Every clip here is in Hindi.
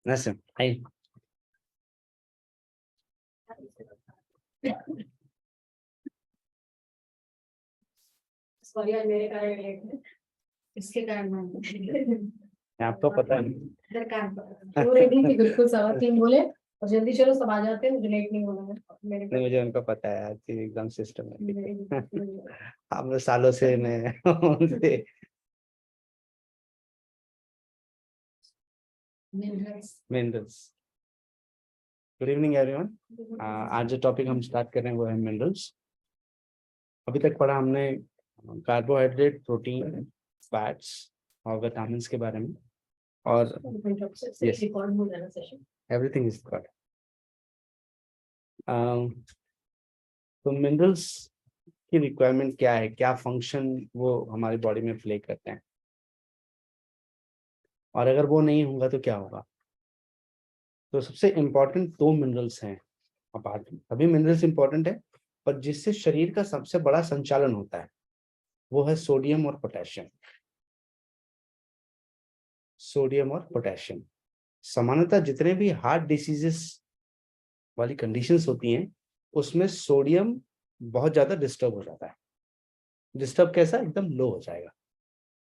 नसम हाय। सॉरी यार, मेरे कारण लेट है, इसके कारण आपको पता है पूरे दिन की बिल्कुल 3:15 बोले और जल्दी चलो सब आ जाते हैं, मुझे लेट नहीं होना है मेरे नहीं, मुझे उनका पता है यार कि एकदम सिस्टमेटिक हम लोग सालों से मैं उनसे मिनरल्स। Good evening everyone. आज जो टॉपिक हम स्टार्ट कर रहे हैं वो है मिनरल्स। अभी तक पढ़ा हमने कार्बोहाइड्रेट, प्रोटीन, फैट्स और विटामिन्स के बारे में, और yes, एवरीथिंग इज गॉड। तो मिनरल्स की रिक्वायरमेंट क्या है, क्या फंक्शन वो हमारी बॉडी में प्ले करते हैं, और अगर वो नहीं होगा तो क्या होगा। तो सबसे इम्पोर्टेंट 2 मिनरल्स हैं। अपार्ट सभी मिनरल्स इंपॉर्टेंट है, पर जिससे शरीर का सबसे बड़ा संचालन होता है वो है सोडियम और पोटेशियम। सोडियम और पोटेशियम सामान्यतः जितने भी हार्ट डिसीजेस वाली कंडीशंस होती हैं उसमें सोडियम बहुत ज्यादा डिस्टर्ब हो जाता है। डिस्टर्ब कैसा, एकदम लो हो जाएगा,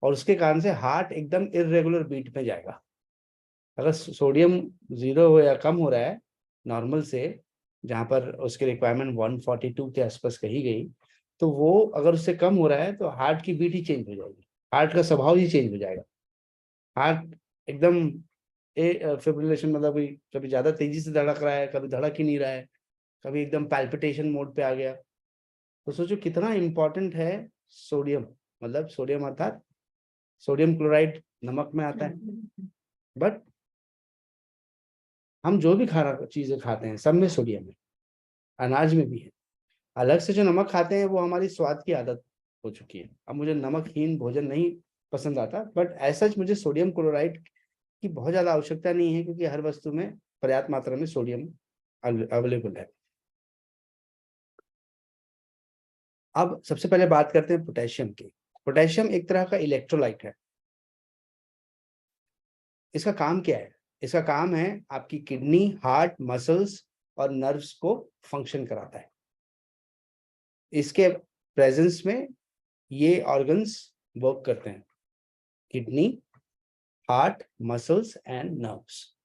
और उसके कारण से हार्ट एकदम इरेगुलर बीट में जाएगा। अगर सोडियम 0 हो या कम हो रहा है नॉर्मल से, जहाँ पर उसकी रिक्वायरमेंट 142 के आसपास कही गई, तो वो अगर उससे कम हो रहा है तो हार्ट की बीट ही चेंज हो जाएगी, हार्ट का स्वभाव ही चेंज हो जाएगा। हार्ट एकदम फिब्रिलेशन, मतलब कभी ज्यादा तेजी से धड़क रहा है, कभी धड़क ही नहीं रहा है, कभी एकदम पैल्पिटेशन मोड पे आ गया। तो सोचो कितना इंपॉर्टेंट है सोडियम। मतलब सोडियम अर्थात सोडियम क्लोराइड नमक में आता है, बट हम जो भी खाना चीजें खाते हैं सब में सोडियम है, अनाज में भी है। अलग से जो नमक खाते हैं वो हमारी स्वाद की आदत हो चुकी है। अब मुझे नमकहीन भोजन नहीं पसंद आता, बट ऐसा मुझे सोडियम क्लोराइड की बहुत ज्यादा आवश्यकता नहीं है, क्योंकि हर वस्तु में पर्याप्त मात्रा में सोडियम अवेलेबल है। अब सबसे पहले बात करते हैं पोटेशियम की। पोटेशियम एक तरह का इलेक्ट्रोलाइट है। इसका काम क्या है? इसका काम है आपकी किडनी, हार्ट, मसल्स और नर्व्स को फंक्शन कराता है। इसके प्रेजेंस में ये ऑर्गन्स वर्क करते हैं, kidney, heart, muscles and nerves.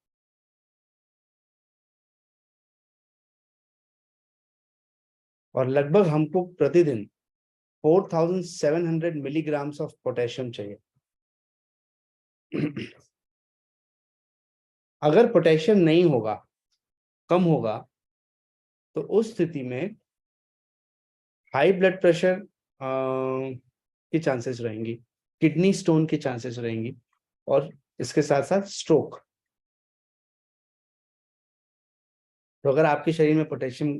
और लगभग हमको प्रतिदिन 4700 मिलीग्राम्स ऑफ पोटेशियम चाहिए। अगर पोटेशियम नहीं होगा, कम होगा, तो उस स्थिति में हाई ब्लड प्रेशर की चांसेस रहेंगी, किडनी स्टोन की चांसेस रहेंगी, और इसके साथ साथ स्ट्रोक। तो अगर आपके शरीर में पोटेशियम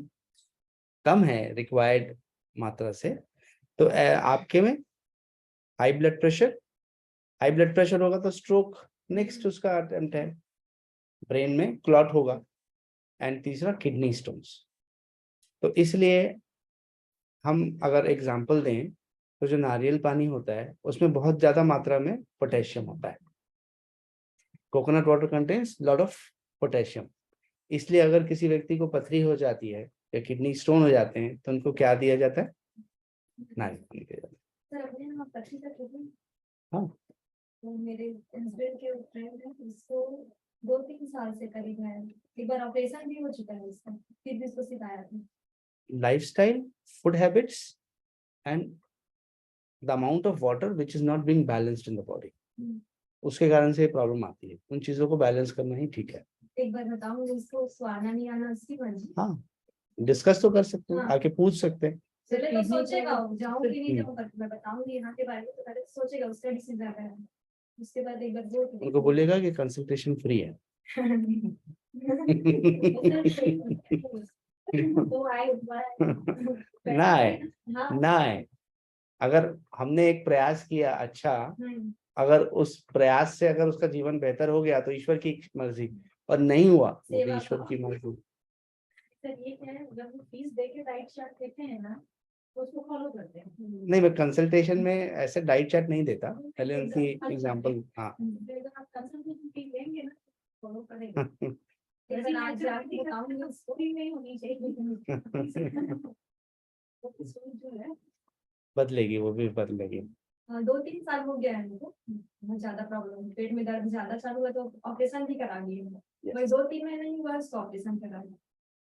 कम है रिक्वायर्ड मात्रा से, तो आपके में high blood pressure, high blood pressure होगा तो स्ट्रोक नेक्स्ट उसका अटेम्प्ट है, ब्रेन में क्लॉट होगा, एंड तीसरा किडनी स्टोन्स। तो इसलिए हम अगर एग्जांपल दें तो जो नारियल पानी होता है उसमें बहुत ज्यादा मात्रा में पोटेशियम होता है। Coconut water contains lot of potassium. इसलिए अगर किसी व्यक्ति को पथरी हो जाती है या किडनी स्टोन हो जाते हैं तो उनको क्या दिया जाता है? नारियल पानी दिया जाता है। हाँ, तो मेरे हस्बैंड के फ्रेंड है, इसको 2-3 साल से करीब है, एक बार ऑपरेशन भी हो चुका है इसका, फिर भी इसको सिखाया था। Lifestyle, food habits and the amount of water which is not being balanced in the body, उसके कारण से प्रॉब्लम आती है। उन चीजों को बैलेंस करना ही ठीक है। एक बार बताऊं, जिसको स्वाना नहीं आना उसकी मर्जी। हाँ, डिस्कस तो कर सकते हैं, हाँ। आके पूछ सकते हैं। चले तो सोचेगा जाऊं कि नहीं जाऊं, मैं बताऊंगी यहाँ के बारे में, तो पहले सोचेगा, उसका डिसीजन है, उसके बाद एक बार जो उनको बोलेगा कि कंसल्टेशन फ्री है। तो आए ना है, ना है। अगर हमने एक प्रयास किया अच्छा, अगर उस प्रयास से अगर उसका जीवन बेहतर हो गया तो ईश्वर की मर्जी, और नहीं हुआ तो ईश्वर की मर्जी। सर ये क्या है, जब हम फीस देके डाइट चार्ट देते हैं ना, उसको फॉलो करते हैं। नहीं, मैं कंसल्टेशन में ऐसे डाइट चार्ट नहीं देता, पहले उनकी एग्जांपल। हाँ अगर आप कंसल्टेशन फी लेंगे ना, फॉलो करेंगे। जैसे आज जाके बताऊंगी, उसको भी नहीं होनी चाहिए। वो सोच जो है, बदलेगी, वो भी बदलेगी। 2-3 साल हो गया है मुझको, बहुत ज्यादा प्रॉब्लम, पेट में दर्द ज्यादा चालू हुआ तो ऑपरेशन भी करा लिए। वही 2-3 महीने ही हुआ तो ऑपरेशन करा लिया,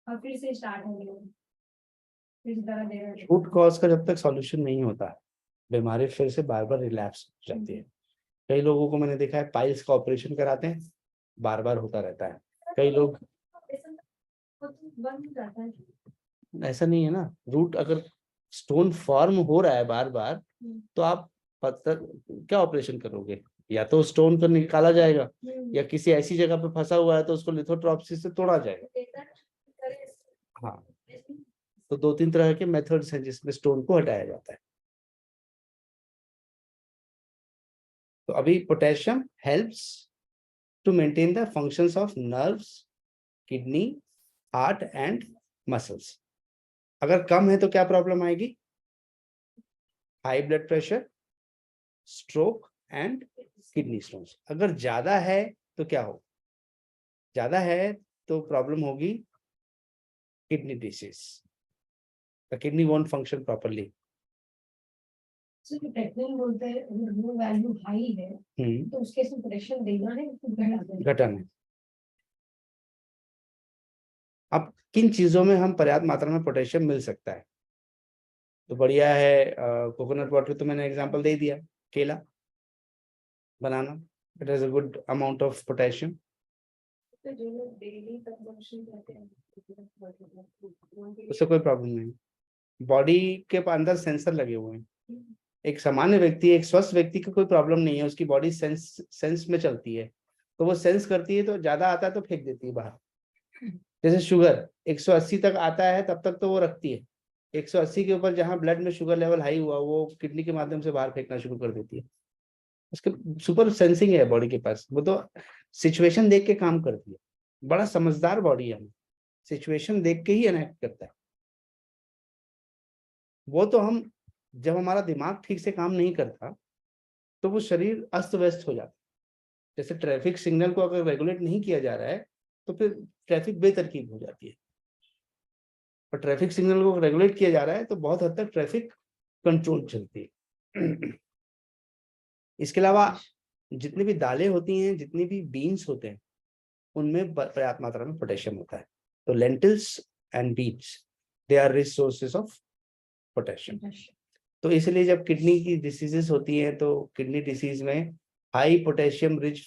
और फिर से स्टार्ट हो गया, फिर दर्द दे रहा है। रूट कॉज का जब तक सॉल्यूशन नहीं होता, बीमारी फिर से बार बार रिलैप्स हो जाती है। कई लोगों को मैंने देखा है पाइल्स का ऑपरेशन कराते हैं, बार बार होता रहता है। कई लोग, ऑपरेशन तो बंद हो जाता है। ऐसा नहीं है ना, रूट अगर स्टोन फॉर्म हो रहा है बार बार, तो आप पत्थर क्या ऑपरेशन करोगे? या तो स्टोन को निकाला जाएगा, या किसी ऐसी जगह पे फंसा हुआ है तो उसको लिथोट्रॉप्सी से तोड़ा जाएगा। हाँ, तो 2-3 तरह के मेथड्स हैं जिसमें स्टोन को हटाया जाता है। तो अभी potassium helps to maintain the functions of nerves, kidney, heart and muscles. अगर कम है तो क्या प्रॉब्लम आएगी? High blood pressure, stroke and kidney stones. अगर ज्यादा है तो क्या हो? ज्यादा है तो प्रॉब्लम होगी kidney disease, the kidney won't function properly. Technique बोलते हैं, अगर वो वैल्यू हाई है तो उसके से प्रेशर देना है, घटाना है। अब किन चीजों में हम पर्याप्त मात्रा में पोटेशियम मिल सकता है? तो बढ़िया है, कोकोनट वाटर तो मैंने एग्जांपल दे दिया, केला, banana, it has a good amount of potassium. तो जो लोग डेली कंजम्पशन करते हैं उससे कोई प्रॉब्लम नहीं। बॉडी के अंदर सेंसर लगे हुए हैं। एक सामान्य व्यक्ति, एक स्वस्थ व्यक्ति को कोई प्रॉब्लम नहीं है, उसकी बॉडी सेंस में चलती है, तो वो सेंस करती है, तो ज्यादा आता है तो फेंक देती है बाहर। जैसे शुगर 180 तक आता है तब तक तो वो रखती है, 180 के ऊपर जहां ब्लड में शुगर लेवल हाई हुआ, वो किडनी के माध्यम से बाहर फेंकना शुरू कर देती है। उसके सुपर सेंसिंग है बॉडी के पास, वो तो सिचुएशन देख के काम करती है। बड़ा समझदार बॉडी है, सिचुएशन देख के ही अनएक्ट करता है। वो तो हम, जब हमारा दिमाग ठीक से काम नहीं करता तो वो शरीर अस्त व्यस्त हो जाता है। जैसे ट्रैफिक सिग्नल को अगर रेगुलेट नहीं किया जा रहा है तो फिर ट्रैफिक बेतरकीब हो जाती है, और ट्रैफिक सिग्नल को रेगुलेट किया जा रहा है तो बहुत हद तक ट्रैफिक कंट्रोल चलती है। इसके अलावा जितनी भी दालें होती हैं, जितनी भी बीन्स होते हैं, उनमें पर्याप्त मात्रा में पोटेशियम होता है। तो lentils and beans, they are rich sources of potassium. तो इसलिए जब किडनी की डिसीजेस होती हैं तो किडनी डिसीज में हाई पोटेशियम रिच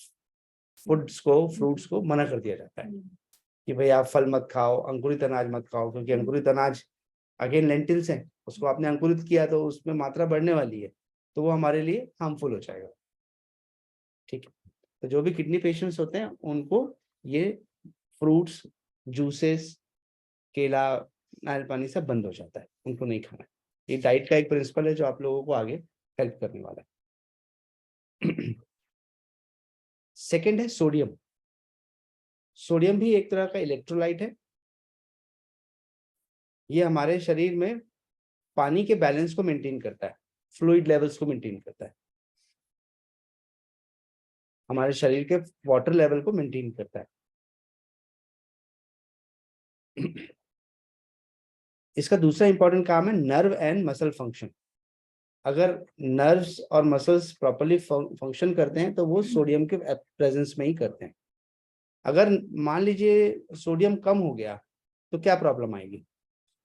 फूड्स को, फ्रूट्स को मना कर दिया जाता है कि भाई आप फल मत खाओ, अंकुरित अनाज मत खाओ, क्योंकि अंकुरित अनाज अगेन लेंटिल्स हैं, उसको आपने अंकुरित किया तो उसमें मात्रा बढ़ने वाली है, तो वो हमारे लिए हार्मफुल हो जाएगा। ठीक है, तो जो भी किडनी पेशेंट्स होते हैं उनको ये फ्रूट्स, जूसेस, केला, नारियल पानी सब बंद हो जाता है, उनको नहीं खाना है। ये डाइट का एक प्रिंसिपल है जो आप लोगों को आगे हेल्प करने वाला है। सेकेंड है सोडियम। सोडियम भी एक तरह का इलेक्ट्रोलाइट है। ये हमारे शरीर में पानी के बैलेंस को मेंटेन करता है, फ्लूइड लेवल्स को मेंटेन करता है, हमारे शरीर के वाटर लेवल को मेंटेन करता है। इसका दूसरा इंपॉर्टेंट काम है नर्व एंड मसल फंक्शन। अगर नर्व्स और मसल्स प्रॉपर्ली फंक्शन करते हैं तो वो सोडियम के प्रेजेंस में ही करते हैं। अगर मान लीजिए सोडियम कम हो गया तो क्या प्रॉब्लम आएगी?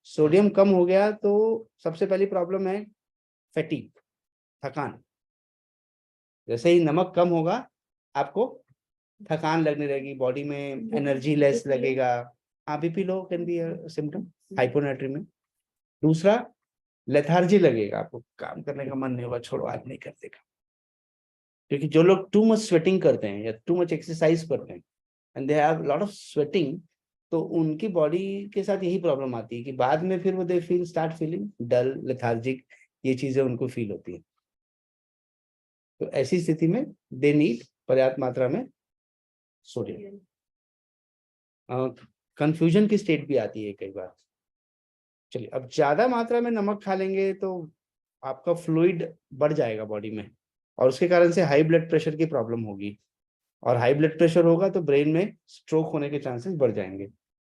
सोडियम कम हो गया तो सबसे पहली प्रॉब्लम है फैटीग, थकान। जैसे ही नमक कम होगा आपको थकान लगने लगेगी, बॉडी में एनर्जी लेस लगेगा। हाँ, BP low can be symptom, hyponatremia. दूसरा, लेथार्जी लगेगा, आपको काम करने का मन नहीं होगा, छोड़ो आज नहीं कर देगा। क्योंकि जो लोग टू मच स्वेटिंग करते हैं या टू मच एक्सरसाइज करते हैं and they have lot of sweating, तो उनकी बॉडी के साथ यही प्रॉब्लम आती है कि बाद में फिर वो they feel start feeling dull, lethargic, ये चीजें उनको फील होती है। तो ऐसी स्थिति में दे नीड पर्याप्त मात्रा में सोडियम। कंफ्यूजन की स्टेट भी आती है कई बार चलिए, अब ज्यादा मात्रा में नमक खा लेंगे तो आपका फ्लूइड बढ़ जाएगा बॉडी में, और उसके कारण से हाई ब्लड प्रेशर की प्रॉब्लम होगी, और हाई ब्लड प्रेशर होगा तो ब्रेन में स्ट्रोक होने के चांसेस बढ़ जाएंगे।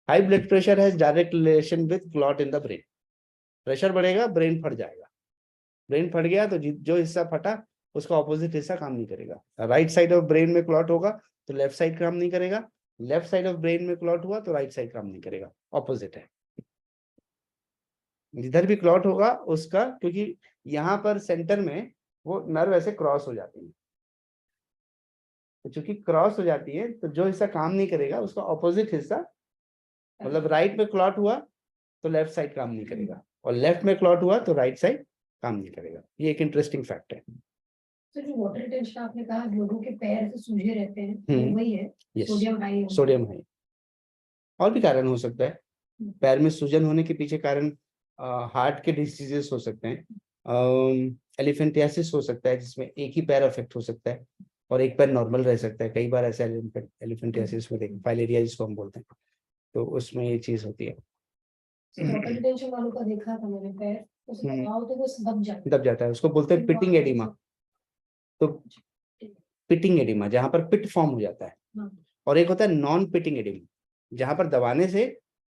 High blood pressure has direct relation with clot in the brain. Pressure बढ़ेगा, ब्रेन फट जाएगा। ब्रेन फट गया तो जो हिस्सा फटा उसका ऑपोजिट हिस्सा काम नहीं करेगा। राइट साइड ऑफ ब्रेन में क्लॉट होगा तो लेफ्ट साइड काम नहीं करेगा, लेफ्ट साइड ऑफ ब्रेन में क्लॉट हुआ तो राइट साइड काम नहीं करेगा, ऑपोजिट है। जिधर भी क्लॉट होगा उसका, क्योंकि यहाँ पर सेंटर में वो नर्व ऐसे क्रॉस हो जाती है, तो चूंकि क्रॉस हो जाती है तो जो हिस्सा काम नहीं करेगा उसका ऑपोजिट हिस्सा, मतलब राइट में क्लॉट हुआ तो लेफ्ट साइड काम नहीं करेगा, और लेफ्ट में क्लॉट हुआ तो राइट साइड काम नहीं करेगा। ये एक इंटरेस्टिंग फैक्ट है। तो जो वाटर रिटेंशन आपने कहा लोगों के पैर से सूजे रहते हैं, तो वही है, yes, sodium high. Sodium high. और भी कारण हो सकता है, पैर में सूजन होने के पीछे कारण हार्ट के डिसीजेस हो सकते हैं, एलिफेंटियासिस हो सकता है जिसमें एक ही पैर अफेक्ट हो सकता है और एक पैर नॉर्मल रह सकता है। कई बार ऐसा एलिफेंटियासिस में देखें, फाइलेरिया जिसको हम बोलते हैं, तो उसमें ये चीज होती है। वाटर रिटेंशन वालों का देखा था मैंने, पैर उसमें दबाओ तो वो दब जाता है, उसको बोलते हैं पिटिंग एडिमा। तो पिटिंग एडिमा जहां पर पिट फॉर्म हो जाता है, और एक होता है नॉन पिटिंग एडिमा जहां पर दबाने से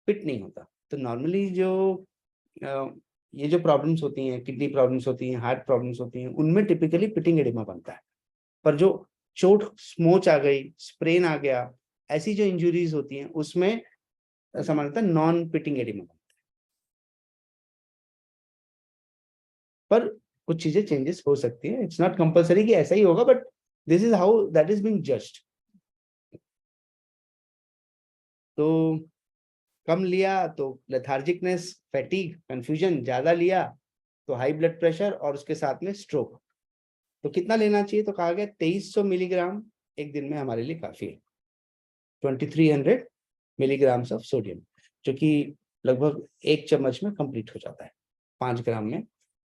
पिट नहीं होता। तो नॉर्मली जो ये जो प्रॉब्लम्स होती हैं, किडनी प्रॉब्लम्स होती हैं, हार्ट प्रॉब्लम्स होती हैं, उनमें टिपिकली पिटिंग एडिमा बनता है। पर जो चोट, स्मोच आ गई, स्प्रेन आ गया, ऐसी जो इंजुरीज होती हैं उसमें सामान्यतः नॉन पिटिंग एडिमा बनता है। पर कुछ चीजें चेंजेस हो सकती है, इट्स नॉट कंपल्सरी कि ऐसा ही होगा, but this is how that is being judged. तो कम लिया तो लेथार्जिकनेस, फैटिग, कंफ्यूजन, ज्यादा लिया तो हाई ब्लड प्रेशर और उसके साथ में स्ट्रोक। तो कितना लेना चाहिए? तो कहा गया 2300 मिलीग्राम एक दिन में हमारे लिए काफी है। 2300 मिलीग्राम्स ऑफ सोडियम, जो कि लगभग 1 चम्मच में कंप्लीट हो जाता है 5 ग्राम में।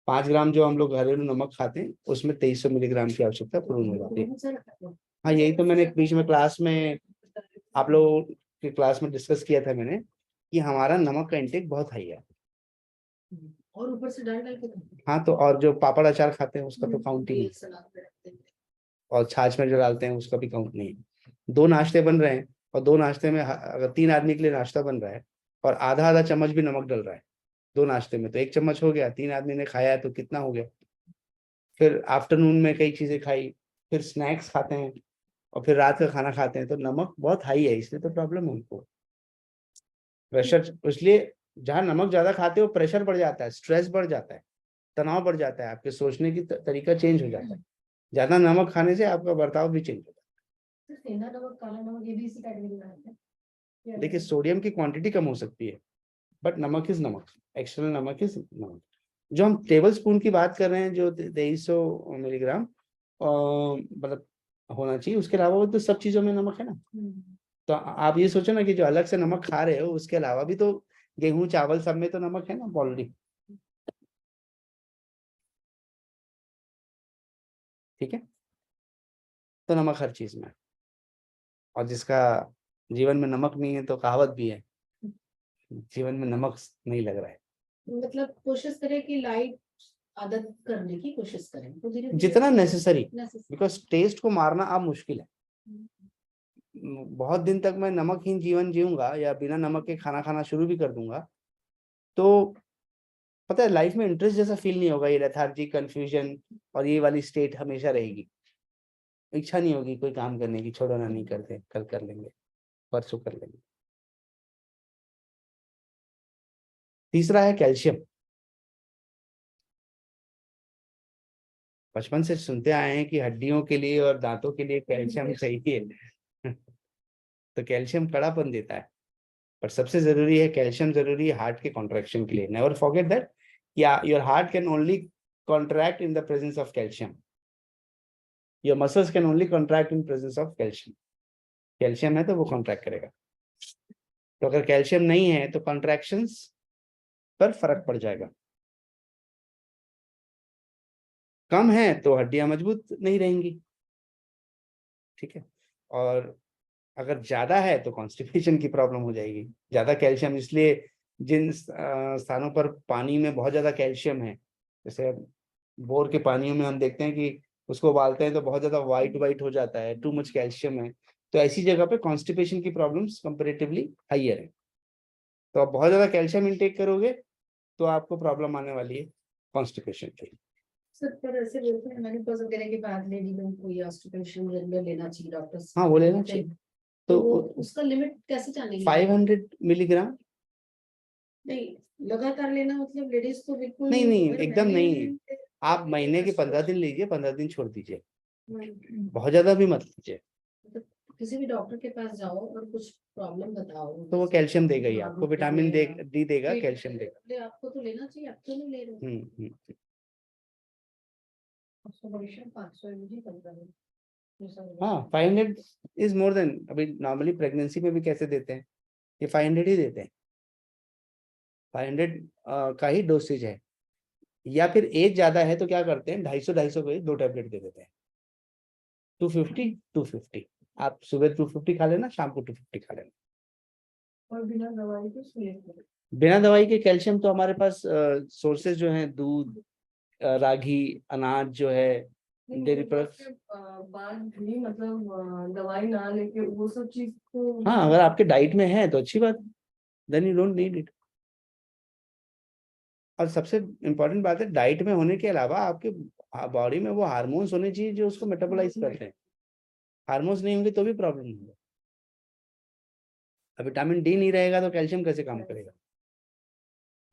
5 ग्राम जो हम लोग घरेलू नमक खाते हैं उसमें 2300 मिलीग्राम की आवश्यकता पूर्ण हो जाती है। हाँ, यही तो मैंने बीच में क्लास में आप लोगों की क्लास में डिस्कस किया था मैंने कि हमारा नमक का इंटेक बहुत हाई है, और ऊपर से डाल के। हाँ, तो और जो पापड़ अचार खाते हैं उसका तो काउंट ही नहीं, और छाछ में जो डालते हैं उसका भी काउंट नहीं है। 2 नाश्ते बन रहे हैं और 2 नाश्ते में अगर 3 आदमी के लिए नाश्ता बन रहा है और आधा आधा चम्मच भी नमक डल रहा है 2 नाश्ते में, तो 1 चम्मच हो गया, 3 आदमी ने खाया है तो कितना हो गया। फिर आफ्टरनून में कई चीजें खाई, फिर स्नैक्स खाते हैं और फिर रात का खाना खाते हैं, तो नमक बहुत हाई है, इसलिए तो प्रॉब्लम है उनको। प्रेशर, इसलिए जहाँ नमक ज्यादा खाते हो प्रेशर बढ़ जाता है, स्ट्रेस बढ़ जाता है, तनाव बढ़ जाता है, आपके सोचने की तरीका चेंज हो जाता है। ज्यादा नमक खाने से आपका बर्ताव भी चेंज होता है। सेंधा नमक, काला नमक, ये भी इसी कैटेगरी में आते हैं। देखिए, सोडियम की क्वांटिटी कम हो सकती है, बट नमक इज नमक, एक्सटर्नल नमक इज नमक। जो हम टेबल स्पून की बात कर रहे हैं, जो 2300 मिलीग्राम मतलब होना चाहिए, उसके अलावा वो तो सब चीजों में नमक है ना। तो आप ये सोचो ना कि जो अलग से नमक खा रहे हो उसके अलावा भी तो गेहूं, चावल, सब में तो नमक है ना ऑलरेडी। ठीक है, तो नमक हर चीज में है। और जिसका जीवन में नमक नहीं है, तो कहावत भी है, जीवन में नमक नहीं लग रहा है। मतलब कोशिश करें कि लाइट आदत करने की कोशिश करें, तो धीरे-धीरे जितना नेसेसरी, बिकॉज टेस्ट को मारना अब मुश्किल है। बहुत दिन तक मैं नमकहीन जीवन जीऊंगा या बिना नमक के खाना खाना शुरू भी कर दूंगा, तो पता है लाइफ में इंटरेस्ट जैसा फील नहीं होगा, ये लेथार्जी, कंफ्यूजन और ये वाली स्टेट हमेशा रहेगी। इच्छा नहीं होगी कोई काम करने की, छोड़ो ना, नहीं करते, कल कर लेंगे, परसों कर लेंगे। तीसरा है कैल्शियम। बचपन से सुनते आए हैं कि हड्डियों के लिए और दांतों के लिए कैल्शियम चाहिए तो कैल्शियम कड़ापन देता है, पर सबसे जरूरी है कैल्शियम, जरूरी है हार्ट के कॉन्ट्रैक्शन के लिए। नेवर फॉरगेट दैट, या your heart can only contract in the presence of calcium, your muscles can only contract in presence of calcium. Calcium है तो वो कॉन्ट्रैक्ट करेगा, तो अगर कैल्शियम नहीं है तो कॉन्ट्रैक्शंस पर फर्क पड़ जाएगा। कम है तो हड्डियां मजबूत नहीं रहेंगी, ठीक है। और अगर ज्यादा है तो कॉन्स्टिपेशन की प्रॉब्लम हो जाएगी। ज्यादा कैल्शियम इसलिए जिन स्थानों पर पानी में बहुत ज्यादा कैल्शियम है, जैसे बोर के पानियों में हम देखते हैं कि उसको उबालते हैं तो बहुत ज्यादा वाइट वाइट हो जाता है, टू मच कैल्शियम है, तो ऐसी जगह पे कॉन्स्टिपेशन की प्रॉब्लम्स कंपेरेटिवली हाइयर है। तो आप बहुत ज्यादा कैल्शियम इंटेक करोगे तो आपको प्रॉब्लम आने वाली है कॉन्स्टिपेशन की। सर पर ऐसे बोलते हैं मेनोपॉज वगैरह के बाद लेडी लोग को ये ऑस्टिपेशन रेगुलर लेना चाहिए डॉक्टर से। हाँ वो लेना चाहिए। तो तो वो उसका लिमिट कैसे जानेंगे? 500 मिलीग्राम। नहीं, लगातार लेना मतलब लेडीज तो बिल्कुल नहीं नहीं अगर एकदम महीने नहीं, में आप महीने के 15 दिन लीजिए, 15 दिन छोड़ दीजिए, हम्म, बहुत ज्यादा भी मत लीजिए। मतलब किसी भी डॉक्टर के पास जाओ और कुछ प्रॉब्लम बताओ, तो वो कैल्शियम देगा ही, हाँ, आपको विटामिन डी देगा, पेट कैल्शियम देगा। ले आपको तो लेना चाहिए, आप तो नहीं ले रहे हो। हम्म। ऑब्जर्वेशन 500 mg 15 दिन। हाँ 500 इज मोर देन। अभी नॉर्मली प्रेगनेंसी में भी कैसे देते हैं, ये 500 ही देते हैं, 500 का ही डोसेज है। या फिर एज ज्यादा है तो क्या करते हैं, 250 के 2 टैबलेट दे देते हैं, 250 250। आप सुबह 250 खा लेना, शाम को 250 खा लेना। और बिना दवाई के सुई। बिना दवाई के कैल्शियम तो हमारे पास सोर्सेज जो हैं, दूध, रागी, अनाज जो है, डेयरी प्रोडक्ट्स। बाद भी मतलब दवाई ना लेके वो सब चीज को। हाँ अगर आपके डाइट में है तो अच्छी बात, then you don't need it. और सबसे इम्पोर्टेंट बात है, डाइट में होने के अलावा आपके बॉडी में वो हार्मोन्स होने चाहिए जो उसको मेटाबोलाइज करते हैं। हार्मोन्स नहीं होंगे तो भी प्रॉब्लम होगा। अब विटामिन डी नहीं रहेगा तो कैल्शियम कैसे काम करेगा।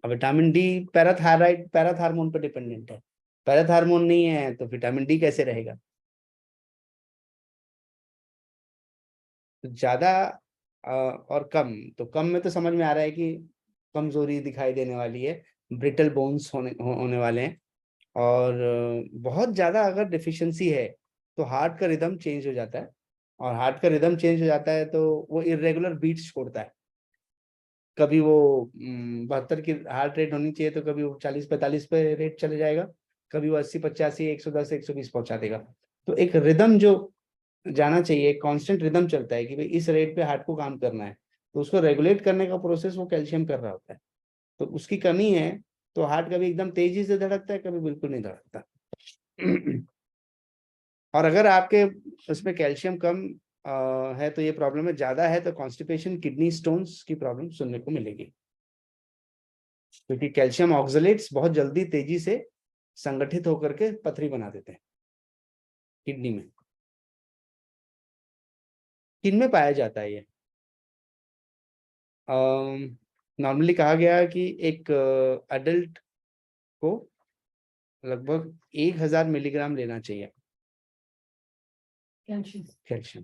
अब विटामिन डी पैराथायराइड, पैराथ हार्मोन पर डिपेंडेंट है, पैराथ हार्मोन नहीं है तो विटामिन डी कैसे रहेगा। तो ज्यादा और कम, तो कम में तो समझ में आ रहा है कि कमजोरी दिखाई देने वाली है, ब्रिटल बोन्स होने वाले हैं। और बहुत ज्यादा अगर डिफिशिएंसी है तो हार्ट का रिदम चेंज हो जाता है, और हार्ट का रिदम चेंज हो जाता है तो वो इरेगुलर बीट्स छोड़ता है। कभी वो 72 की हार्ट रेट होनी चाहिए तो कभी वो 40-45 पे रेट चले जाएगा, कभी वो 80-85 110 120 पहुंचा देगा। तो एक रिदम जो जाना चाहिए, एक कांस्टेंट रिदम चलता है कि भाई इस रेट पे हार्ट को काम करना है, तो उसको रेगुलेट करने का प्रोसेस वो कैल्शियम कर रहा होता है। तो उसकी कमी है तो हार्ट कभी एकदम तेजी से धड़कता है, कभी बिल्कुल नहीं धड़कता। और अगर आपके उसमें कैल्शियम कम है तो ये प्रॉब्लम है, ज्यादा है तो कॉन्स्टिपेशन, किडनी स्टोन्स की प्रॉब्लम सुनने को मिलेगी, क्योंकि कैल्शियम ऑक्सलेट्स बहुत जल्दी तेजी से संगठित होकर के पथरी बना देते हैं किडनी में। किन में पाया जाता है ये? नॉर्मली कहा गया है कि एक अडल्ट को लगभग 1000 मिलीग्राम लेना चाहिए कैल्शियम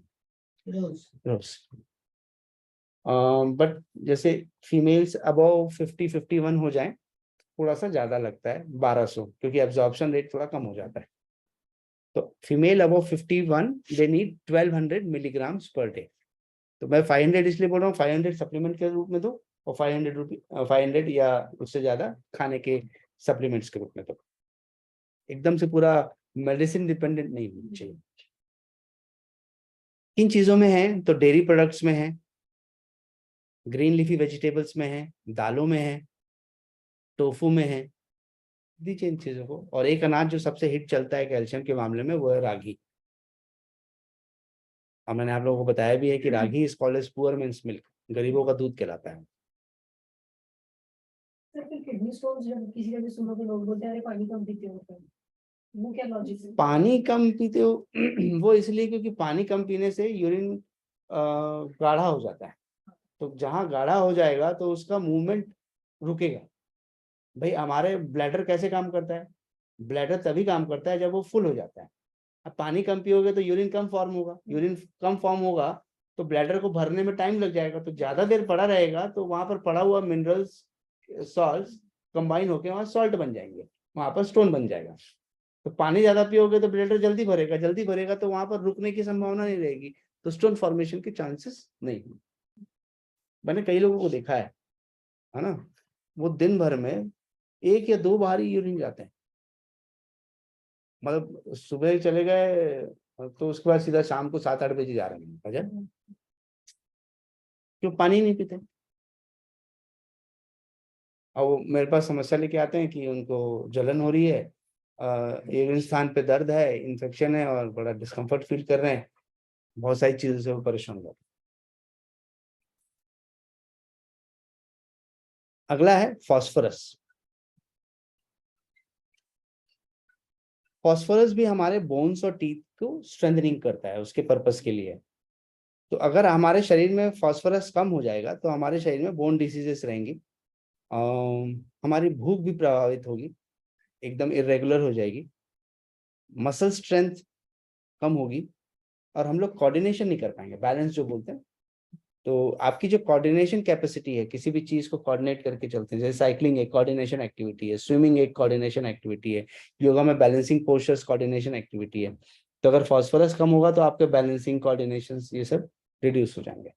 रोज। बट जैसे फीमेल्स अबव 50-51 हो जाए थोड़ा सा ज्यादा लगता है 1200, क्योंकि एब्जॉर्प्शन रेट थोड़ा कम हो जाता है। तो female above 51 they need 1200 milligrams per day. तो मैं 500 इसलिए बोल रहा हूँ, 500 सप्लीमेंट के रूप में दो, और 500 या उससे ज्यादा खाने के सप्लीमेंट्स के रूप में दो। एकदम से पूरा मेडिसिन डिपेंडेंट नहीं होना चाहिए। किन चीजों में है, तो डेयरी प्रोडक्ट्स में है, ग्रीन लीफी वेजिटेबल्स में है, दालों में है, टोफू में है, दीजिए इन चीजों को। और एक अनाज जो सबसे हिट चलता है कैल्शियम के मामले में वो है रागी। और मैंने आप लोगों को बताया भी है कि ragi is called as poor men's milk, गरीबों का दूध कहलाता है। किडनी स्टोन्स जब किसी का भी सुनो तो लोग बोलते हैं अरे पानी कम पीते हो, वो क्या लॉजिक है? पानी कम पीते हो वो इसलिए क्योंकि पानी कम पीने से यूरिन गाढ़ा हो जाता है। तो जहां गाढ़ा हो जाएगा तो उसका मूवमेंट रुकेगा। भाई हमारे ब्लैडर कैसे काम करता है, ब्लैडर तभी काम करता है जब वो फुल हो जाता है। अब पानी कम पियोगे तो यूरिन कम फॉर्म होगा, यूरिन कम फॉर्म होगा तो ब्लैडर को भरने में टाइम लग जाएगा, तो ज्यादा देर पड़ा रहेगा तो वहां पर पड़ा हुआ मिनरल्स सॉल्ट्स कंबाइन होकर वहां सॉल्ट बन जाएंगे, वहां पर स्टोन बन जाएगा। तो पानी ज्यादा पियोगे तो ब्लैडर जल्दी भरेगा, जल्दी भरेगा तो वहां पर रुकने की संभावना नहीं रहेगी, तो स्टोन फॉर्मेशन के चांसेस नहीं होंगे। मैंने कई लोगों को देखा है ना, वो दिन भर में 1 या 2 बार ही यूरिन जाते हैं। मतलब सुबह चले गए तो उसके बाद सीधा शाम को 7-8 बजे जा रहे हैं, अजय क्यों पानी नहीं पीते। और वो मेरे पास समस्या लेके आते हैं कि उनको जलन हो रही है, यूरिन स्थान पे दर्द है, इन्फेक्शन है और बड़ा डिस्कम्फर्ट फील कर रहे हैं, बहुत सारी चीजों से वो परेशान हो। अगला है फॉस्फोरस। फॉस्फोरस भी हमारे बोन्स और टीथ को स्ट्रेंथनिंग करता है, उसके पर्पस के लिए। तो अगर हमारे शरीर में फॉस्फोरस कम हो जाएगा तो हमारे शरीर में बोन डिसीजेस रहेंगी, हमारी भूख भी प्रभावित होगी, एकदम इरेगुलर हो जाएगी, मसल स्ट्रेंथ कम होगी और हम लोग कोऑर्डिनेशन नहीं कर पाएंगे, बैलेंस जो बोलते हैं। तो आपकी जो कोऑर्डिनेशन कैपेसिटी है, किसी भी चीज को कोऑर्डिनेट करके चलते हैं, जैसे साइकिलिंग एक कोऑर्डिनेशन एक्टिविटी है, स्विमिंग एक कोऑर्डिनेशन एक्टिविटी है, योगा में बैलेंसिंग पोस्चर्स कोऑर्डिनेशन एक्टिविटी है। तो अगर फॉस्फोरस कम होगा तो आपके बैलेंसिंग कोऑर्डिनेशन ये सब रिड्यूस हो जाएंगे।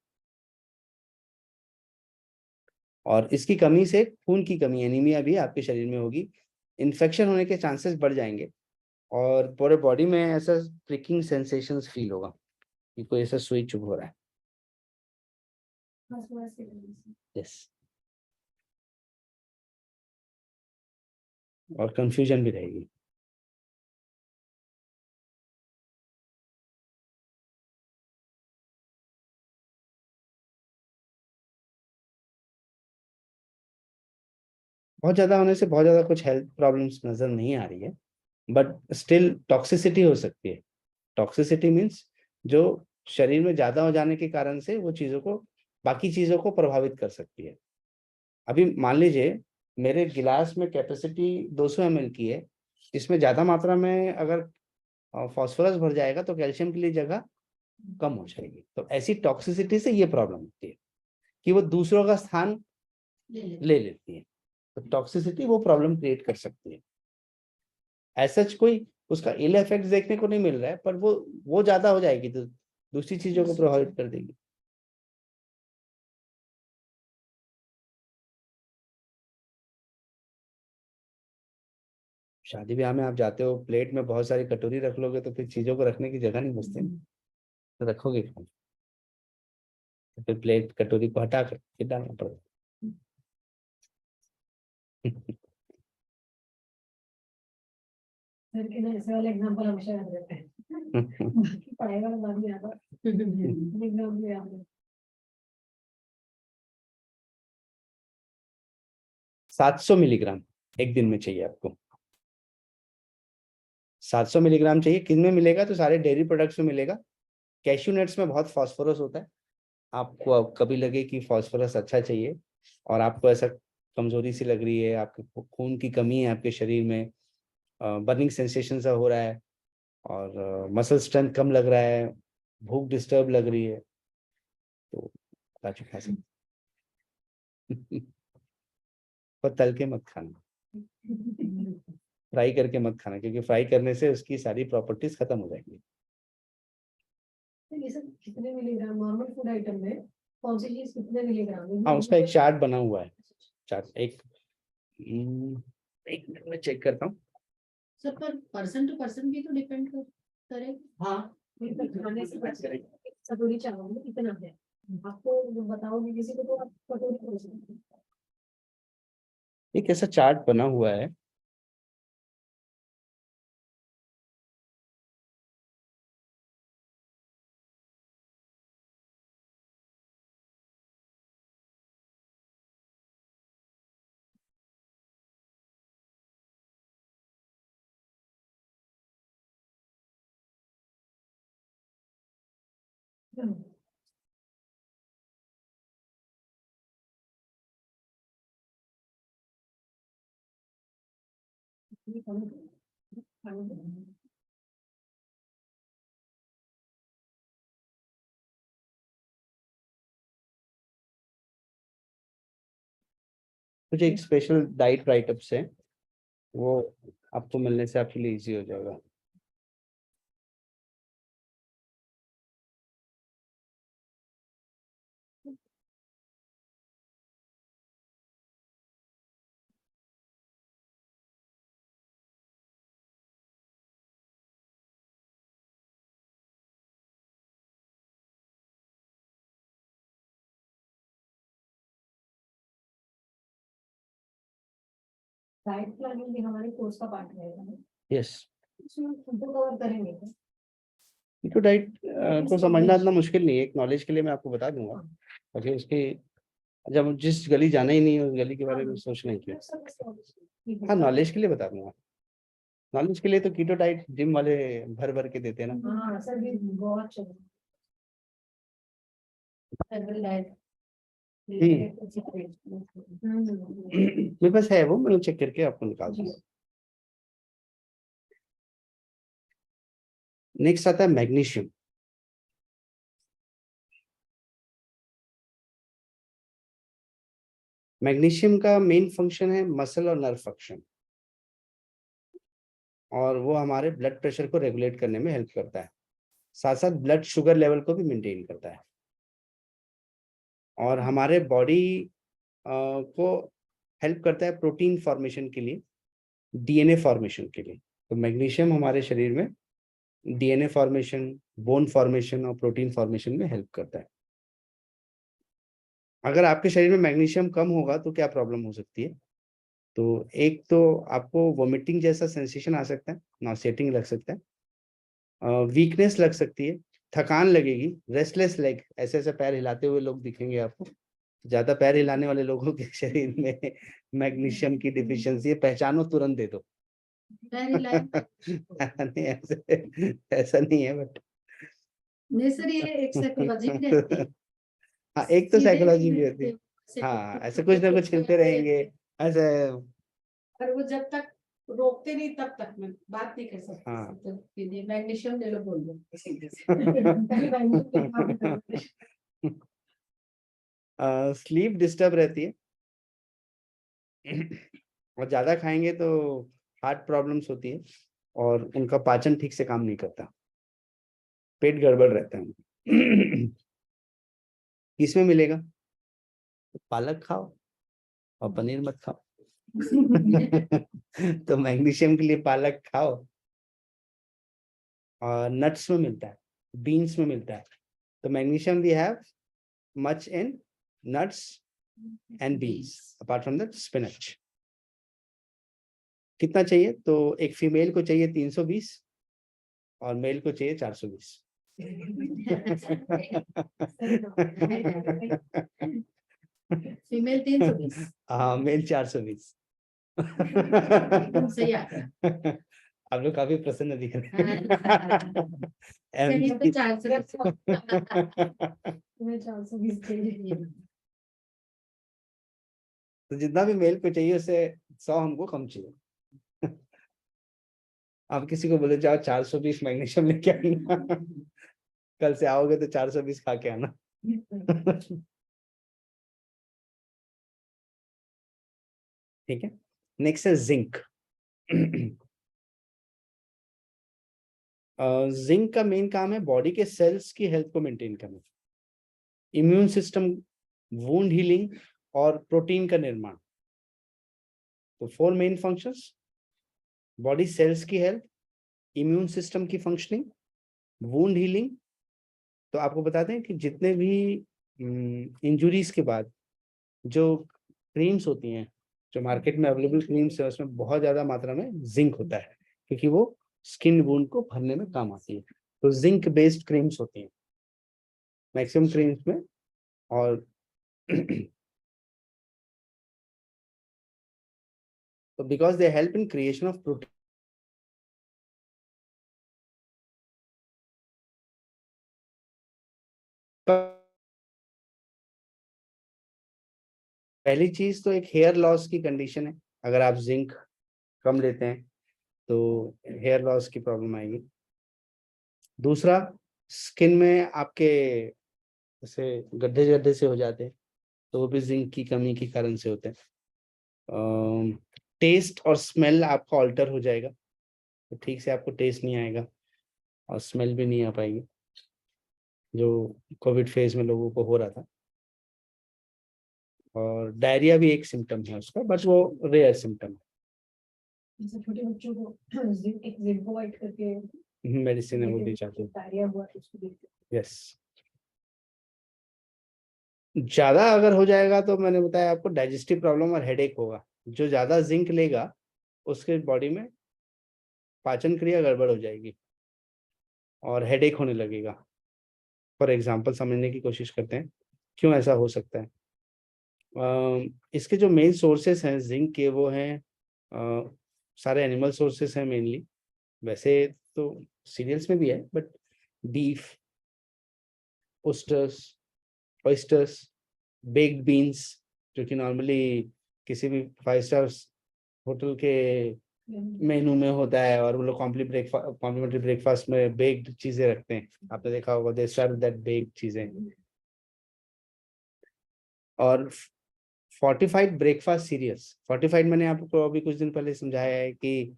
और इसकी कमी से खून की कमी, एनीमिया भी आपके शरीर में होगी, इन्फेक्शन होने के चांसेस बढ़ जाएंगे और पूरे बॉडी में ऐसा प्रिकिंग सेंसेशंस फील होगा कि कोई ऐसा सुई चुभ हो रहा है। फॉस्फोरस की वजह से। यस, और कंफ्यूजन भी रहेगी। बहुत ज्यादा होने से बहुत ज्यादा कुछ हेल्थ प्रॉब्लम्स नजर नहीं आ रही है, बट स्टिल टॉक्सिसिटी हो सकती है। टॉक्सिसिटी मीन्स जो शरीर में ज्यादा हो जाने के कारण से वो चीजों को, बाकी चीजों को प्रभावित कर सकती है। अभी मान लीजिए मेरे गिलास में कैपेसिटी 200 ml की है, इसमें ज्यादा मात्रा में अगर फास्फोरस भर जाएगा तो कैल्शियम के लिए जगह कम हो जाएगी। तो ऐसी टॉक्सिसिटी से ये प्रॉब्लम होती है कि वो दूसरों का स्थान ले लेती है। तो टॉक्सिसिटी वो प्रॉब्लम क्रिएट कर सकती है। ऐसा कोई उसका इल इफेक्ट देखने को नहीं मिल रहा है, पर वो ज्यादा हो जाएगी तो दूसरी चीजों को प्रभावित कर देगी। शादी ब्याह में आप जाते हो, प्लेट में बहुत सारी कटोरी रख लोगे तो फिर चीजों को रखने की जगह नहीं बचती ना, तो रखोगे कहाँ? तो फिर प्लेट कटोरी को हटा कर फिर डालना पड़ेगा। सर के ना ऐसे वाले एग्जांपल हमेशा याद रहते हैं। बाकी पढ़ाई वाला बात नहीं आता, एग्जांपल याद रहते 700 मिलीग्राम एक दिन में चाहिए आपको। 700 मिलीग्राम चाहिए। किन में मिलेगा? तो सारे डेयरी प्रोडक्ट्स में मिलेगा। कैश्यू नट्स में बहुत फास्फोरस होता है। आपको अब कभी लगे कि फास्फोरस अच्छा चाहिए और आपको ऐसा कमजोरी सी लग रही है, आपके खून की कमी है आपके शरीर में, बर्निंग सेंसेशन सा हो रहा है और मसल स्ट्रेंथ कम लग रहा है, भूख डिस्टर्ब लग रही है, तो काजू खा सकते। पर तल के मत खाना, हैं। फ्राई करके मत खाना, क्योंकि फ्राई करने से उसकी सारी प्रॉपर्टीज खत्म हो जाएंगी। तो ये सब कितने मिलीग्राम नॉर्मल फूड आइटम में कौन सी चीज कितने मिलीग्राम हाँ, उसका एक चार्ट बना हुआ है। चार्ट एक मिनट में चेक करता हूँ। सर पर पर्सन टू पर्सन भी तो डिपेंड करेगा। हाँ, खाने से कटोरी चावल कितना है आपको बताओगे किसी को तो आप कटोरी बोल सकते हैं। एक ऐसा चार्ट बना हुआ है। कुछ एक स्पेशल डाइट राइटअप्स है, वो आपको मिलने से आपके लिए इजी हो जाएगा। डाइट प्लानिंग भी हमारे कोर्स का पार्ट रहेगा ना, यस, उसमें उनको कवर करेंगे क्या? कीटो डाइट को समझना इतना मुश्किल नहीं है, एक नॉलेज के लिए मैं आपको बता दूंगा, ताकि उसकी जब जिस गली जाना ही नहीं है उस गली के बारे में सोचना ही क्यों। हाँ, नॉलेज के लिए बता दूंगा, नॉलेज के लिए तो कीटो डाइट जिम वाले भर भर के देते हैं ना। हाँ सर, भी बहुत चल हेर्बल डाइट। मेरे पास है वो, मैं चेक करके आपको निकाल दूंगा। नेक्स्ट आता है मैग्नीशियम। मैग्नीशियम का मेन फंक्शन है मसल और नर्व फंक्शन, और वो हमारे ब्लड प्रेशर को रेगुलेट करने में हेल्प करता है, साथ साथ ब्लड शुगर लेवल को भी मेंटेन करता है, और हमारे बॉडी को हेल्प करता है प्रोटीन फॉर्मेशन के लिए, डीएनए फॉर्मेशन के लिए। तो मैग्नीशियम हमारे शरीर में डीएनए फॉर्मेशन, बोन फॉर्मेशन और प्रोटीन फॉर्मेशन में हेल्प करता है। अगर आपके शरीर में मैग्नीशियम कम होगा तो क्या प्रॉब्लम हो सकती है? तो एक तो आपको वोमिटिंग जैसा सेंसेशन आ सकता है, नॉसिएटिंग लग सकता है, वीकनेस लग सकती है, थकान लगेगी, रेस्टलेस लेग, ऐसे ऐसे पैर हिलाते हुए लोग दिखेंगे आपको। ज्यादा पैर हिलाने वाले लोगों के शरीर में मैग्नीशियम की डिफिशियंसी है, पहचानो, तुरंत दे दो। नहीं, ऐसा नहीं है, बट नहीं सर, ये एक साइकोलॉजी भी रहती है। हाँ, एक तो सीधे साइकोलॉजी भी सीधे होती है। से हाँ, ऐसे कुछ ना कुछ हिलते रहेंगे ऐसे। और वो जब तक रोकते नहीं तब तक मैं बात नहीं कर सकती। हाँ। तो मैग्नीशियम ले लो, बोल दो सीधे से। स्लीप डिस्टर्ब रहती है, और ज्यादा खाएंगे तो हार्ट प्रॉब्लम्स होती है, और उनका पाचन ठीक से काम नहीं करता, पेट गड़बड़ रहता है। किसमें मिलेगा? पालक खाओ और पनीर मत खाओ। तो मैग्नीशियम के लिए पालक खाओ, और नट्स में मिलता है, बीन्स में मिलता है। तो magnesium we have much in nuts and beans apart from the spinach. कितना चाहिए? तो एक फीमेल को चाहिए 320 और मेल को चाहिए 420। फीमेल 320। हाँ, मेल 420। सही आ गया। आप लोग काफी प्रसन्न दिख रहे हैं। सही तो 420। 420। तो जितना भी मेल को चाहिए उससे 100 हमको कम चाहिए। आप किसी को बोले जाओ 420 मैग्नीशियम लेके आना, कल से आओगे तो 420 खा के आना। ठीक है, नेक्स्ट है जिंक। जिंक का मेन काम है बॉडी के सेल्स की हेल्थ को मेंटेन करना, इम्यून सिस्टम, वुंड हीलिंग और प्रोटीन का निर्माण। तो 4 मेन फंक्शंस: बॉडी सेल्स की हेल्थ, इम्यून सिस्टम की फंक्शनिंग, वुंड हीलिंग। तो आपको बता दें कि जितने भी इंजुरीज के बाद जो क्रीम्स होती हैं, जो मार्केट में अवेलेबल क्रीम्स है, उसमें बहुत ज्यादा मात्रा में जिंक होता है, क्योंकि वो स्किन वुंड को भरने में काम आती है। तो जिंक बेस्ड क्रीम्स होती हैं मैक्सिमम क्रीम्स में। और तो because they help in creation of protein. पहली चीज तो एक हेयर लॉस की कंडीशन है, अगर आप जिंक कम लेते हैं तो हेयर लॉस की प्रॉब्लम आएगी। दूसरा, स्किन में आपके जैसे गड्ढे गड्ढे से हो जाते हैं, तो वो भी जिंक की कमी के कारण से होते हैं। टेस्ट और स्मेल आपका ऑल्टर हो जाएगा, तो ठीक से आपको टेस्ट नहीं आएगा और स्मेल भी नहीं आ पाएगी, जो कोविड फेज में लोगों को हो रहा था। और डायरिया भी एक सिम्टम है उसका, बट वो रेयर सिम्टम है। छोटे बच्चों को एक जिंकोवाइट करके मेडिसिन है, वो दी जाती है। डायरिया हुआ तो उसको देते यस, ज्यादा अगर हो जाएगा तो मैंने बताया आपको डाइजेस्टिव प्रॉब्लम और हेडेक होगा, जो ज्यादा जिंक लेगा उसके बॉडी में पाचन क्रिया गड़बड़ हो जाएगी और हेडेक होने लगेगा। फॉर एग्जाम्पल समझने की कोशिश करते हैं क्यों ऐसा हो सकता है। इसके जो मेन सोर्सेस हैं जिंक के वो हैं सारे एनिमल सोर्सेस हैं मेनली। वैसे तो सीरियल्स में भी है but beef, oysters, baked beans, जो कि नॉर्मली किसी भी 5 स्टार होटल के मेनू में होता है और वो लोग कॉम्प्लीमेंट्री ब्रेकफास्ट में बेक्ड चीजें रखते हैं, आपने देखा होगा, दे सर्व दैट बेक्ड चीजें। और फोर्टिफाइड ब्रेकफास्ट सीरियल्स, फोर्टिफाइड मैंने आपको अभी कुछ दिन पहले समझाया है कि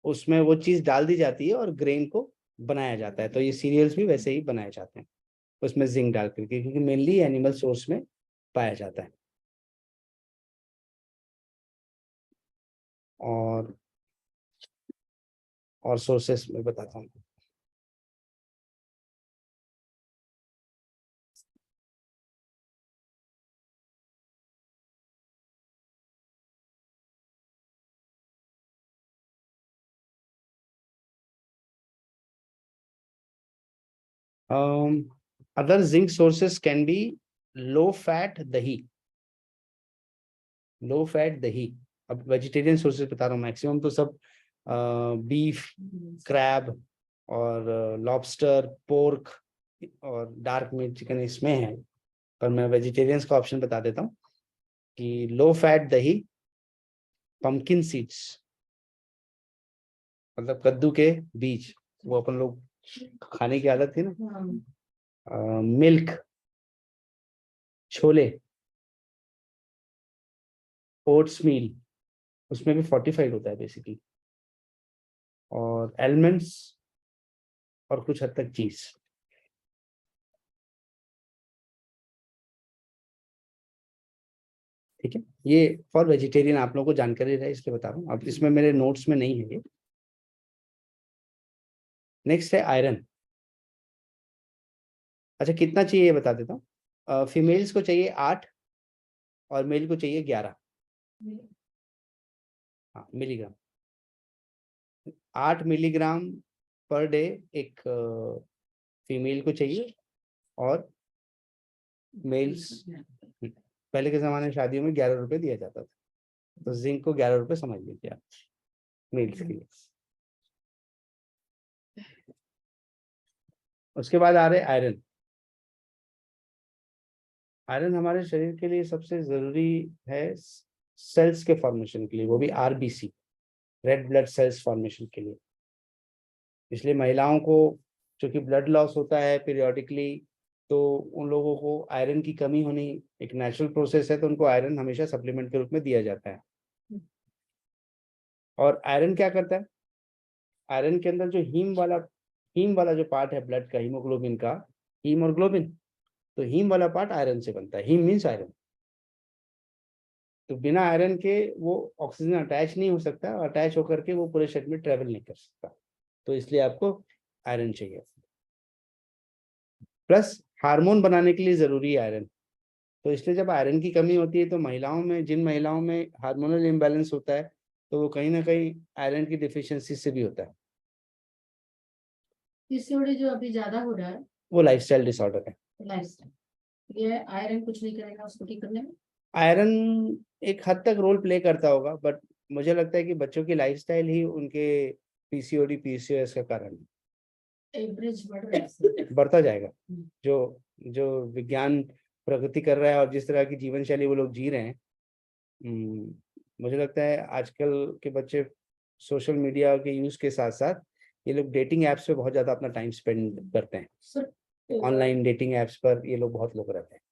उसमें वो चीज डाल दी जाती है और ग्रेन को बनाया जाता है, तो ये सीरियल्स भी वैसे ही बनाए जाते हैं उसमें जिंक डाल करके, क्योंकि मेनली एनिमल सोर्स में पाया जाता है। और सोर्सेस में बताता हूँ। Other zinc sources can be low fat दही, लो फैट दही। अब वेजिटेरियन सोर्सेज बता रहा हूँ, मैक्सिमम तो सब बीफ, क्रैब और लॉबस्टर, पोर्क और डार्क मीट चिकन इसमें है, पर मैं वेजिटेरियंस का ऑप्शन बता देता हूँ कि लो फैट दही, पंपकिन सीड्स मतलब कद्दू के बीज, वो अपन लोग खाने की आदत थी ना, मिल्क, छोले, ओट्स मील, उसमें भी फोर्टिफाइड होता है बेसिकली, और एलमंड्स और कुछ हद तक चीज। ठीक है, ये फॉर वेजिटेरियन आप लोगों को जानकारी रहे इसलिए बता रहा हूँ, अब इसमें मेरे नोट्स में नहीं है ये। नेक्स्ट है आयरन। अच्छा कितना चाहिए ये बता देता हूँ। फीमेल्स को चाहिए 8 और मेल को चाहिए 11 मिलीग्राम। 8 मिलीग्राम पर डे एक फीमेल को चाहिए, और मेल्स पहले के जमाने में शादियों में 11 रुपए दिया जाता था, तो जिंक को 11 रुपए समझ लीजिए आप मेल्स के लिए। उसके बाद आ रहे आयरन। आयरन हमारे शरीर के लिए सबसे जरूरी है सेल्स के फॉर्मेशन के लिए, वो भी RBC, red blood cells formation के लिए। इसलिए महिलाओं को चूंकि ब्लड लॉस होता है पीरियोडिकली, तो उन लोगों को आयरन की कमी होनी एक नेचुरल प्रोसेस है, तो उनको आयरन हमेशा सप्लीमेंट के रूप में दिया जाता है। और आयरन क्या करता है, आयरन के अंदर जो हीम वाला जो पार्ट है ब्लड का, हीमोग्लोबिन का, हीम और ग्लोबिन, तो हीम वाला पार्ट आयरन से बनता है, हीम मीन्स आयरन। तो बिना आयरन के वो ऑक्सीजन अटैच नहीं हो सकता, अटैच होकर के वो पूरे शरीर में ट्रेवल नहीं कर सकता, तो इसलिए आपको आयरन चाहिए। प्लस हार्मोन बनाने के लिए जरूरी है आयरन, तो इसलिए जब आयरन की कमी होती है तो महिलाओं में, जिन महिलाओं में हार्मोनल इम्बैलेंस होता है, तो वो कहीं ना कहीं आयरन की डिफिशियंसी से भी होता है। पीसीओडी जो अभी ज्यादा हो रहा है वो लाइफस्टाइल डिसऑर्डर है। लाइफस्टाइल, ये आयरन कुछ नहीं करेगा उसको ठीक करने में? आयरन एक हद तक रोल प्ले करता होगा, बट मुझे लगता है कि बच्चों की लाइफस्टाइल ही उनके पीसीओडी पीसीओएस का कारण है। एवरेज बढ़ रहा है, बढ़ता जाएगा। जो जो विज्ञान प्रगति कर रहा है और जिस तरह की जीवन शैली वो लोग जी रहे हैं, मुझे लगता है आजकल के बच्चे सोशल मीडिया के यूज के साथ साथ ये लोग डेटिंग एप्स पे बहुत ज्यादा अपना टाइम स्पेंड करते हैं। ऑनलाइन डेटिंग एप्स पर ये लोग बहुत लोग रहते हैं।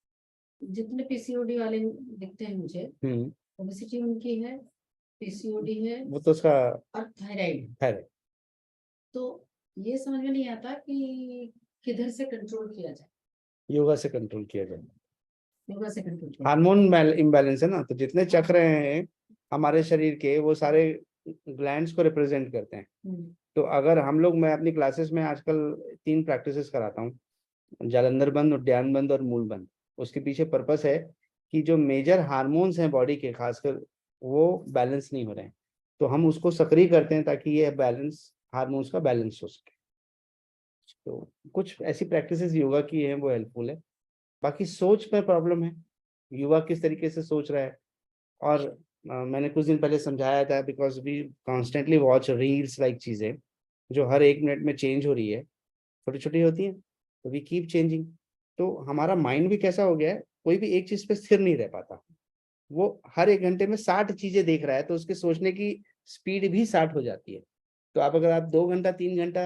जितने पीसीओडी वाले दिखते हैं मुझे, ओबेसिटी उनकी है, पीसीओडी है, वो तो उसका और थायराइड। तो ये समझ में नहीं आता कि किधर से कंट्रोल किया जाए। योगा से कंट्रोल किया जाए। योगा से कंट्रोल, हार्मोन इम्बैलेंस है ना, तो जितने चक्र हैं हमारे शरीर के वो सारे ग्लैंड्स को रिप्रेजेंट करते हैं। तो अगर हम लोग, मैं अपनी क्लासेस में आजकल 3 प्रैक्टिसेस कराता हूँ, जालंधर बंद, उद्यान बंद और मूल बंद। उसके पीछे पर्पस है कि जो मेजर हार्मोन्स हैं बॉडी के, खासकर वो बैलेंस नहीं हो रहे हैं, तो हम उसको सक्रिय करते हैं ताकि ये बैलेंस, हार्मोन्स का बैलेंस हो सके। तो कुछ ऐसी प्रैक्टिसेस योगा की हैं, वो हेल्पफुल है। बाकी सोच में प्रॉब्लम है, युवा किस तरीके से सोच रहा है। और मैंने कुछ दिन पहले समझाया था, because we constantly watch reels like चीज़ें जो हर 1 मिनट में चेंज हो रही है, छोटी छोटी होती हैं, तो वी कीप चेंजिंग। तो हमारा माइंड भी कैसा हो गया है, कोई भी एक चीज़ पे स्थिर नहीं रह पाता, वो हर 1 घंटे में 60 चीजें देख रहा है, तो उसके सोचने की स्पीड भी 60 हो जाती है। तो आप अगर आप 2 घंटा 3 घंटा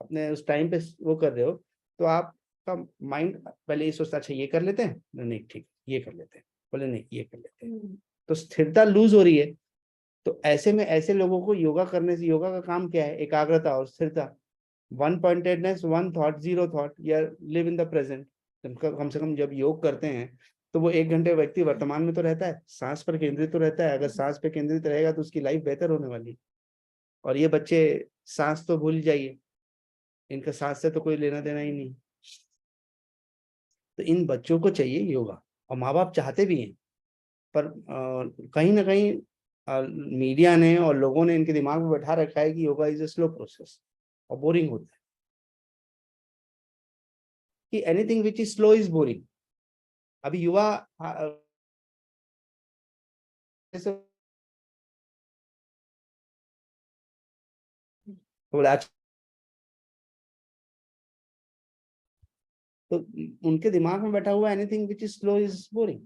अपने उस टाइम पे वो कर रहे हो, तो आपका माइंड पहले ये सोचता, अच्छा ये कर लेते हैं, नहीं ठीक ये कर लेते हैं, बोले नहीं ये कर लेते हैं, तो स्थिरता लूज हो रही है। तो ऐसे में ऐसे लोगों को योगा करने से, योगा का काम क्या है, एकाग्रता और स्थिरता, one pointedness, one thought, zero thought, या लिव इन द प्रेजेंट। कम से कम जब योग करते हैं तो वो 1 घंटे व्यक्ति वर्तमान में तो रहता है, सांस पर केंद्रित तो रहता है। अगर सांस पे केंद्रित रहेगा तो उसकी लाइफ बेहतर होने वाली है। और ये बच्चे सांस तो भूल जाइए, इनका सांस से तो कोई लेना देना ही नहीं। तो इन बच्चों को चाहिए योगा, और माँ बाप चाहते भी हैं, पर कहीं ना कहीं मीडिया ने और लोगों ने इनके दिमाग में बैठा रखा है कि yoga is a slow process, और बोरिंग होता है, कि anything which is slow is boring. अभी युवा बोला, तो उनके दिमाग में बैठा हुआ anything which is slow is boring,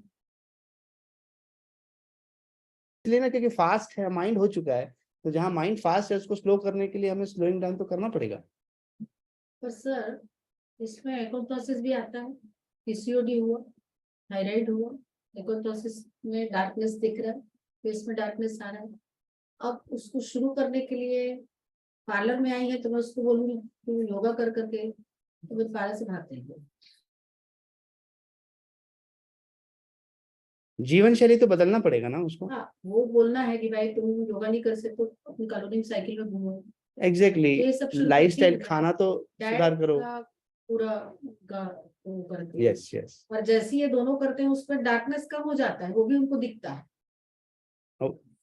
इसलिए ना, क्योंकि फास्ट है, माइंड हो चुका है। तो जहां माइंड फास्ट है, उसको स्लो करने के लिए हमें स्लोइंग डाउन तो करना पड़ेगा। पर सर इसमें एकोप्टोसिस भी आता है, पीसीओडी हुआ, थायराइड हुआ, एकोप्टोसिस में डार्कनेस दिख रहा है, फेस में डार्कनेस आ रहा है। अब उसको शुरू करने के लिए पार्लर में आई है, तो मैं उसको बोलूंगी तू योगा कर करके, तो मैं पार्लर से भाग देंगे। जीवन शैली तो बदलना पड़ेगा ना उसको। हाँ, वो बोलना है कि भाई तुम योगा नहीं कर सकते तो अपनी कॉलोनी साइकिल में घूमो। एग्जैक्टली, ये सब शुरू लाइफस्टाइल, करती है, खाना तो सुधार करो। का पूरा वो करके। Yes yes. और जैसे ये दोनों करते हैं, उसमें डार्कनेस कम हो जाता है, वो भी उनको दिखता है।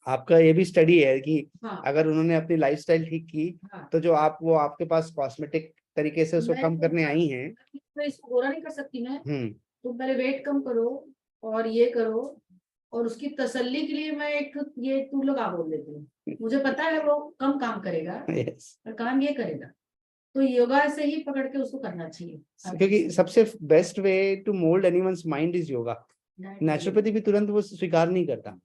आपका ये भी स्टडी है कि हाँ, अगर उन्होंने अपनी लाइफस्टाइल ठीक की, हाँ, तो जो आप वो आपके पास कॉस्मेटिक तरीके से उसको कम करने आई हैं। मैं इसको गोरा नहीं कर सकती मैं। हम्म। तुम पहले वेट कम करो और ये करो, और उसकी तसल्ली के लिए मैं एक ये तू लगा बोल देती हूँ। मुझे पता है वो कम काम करेगा, यस, पर काम ये करेगा। तो योगा से ही पकड़ के उसको करना चाहिए। क्योंकि सबसे best way to mould anyone's mind is yoga. Naturopathy भी तुरंत वो स्वीकार नहीं करता।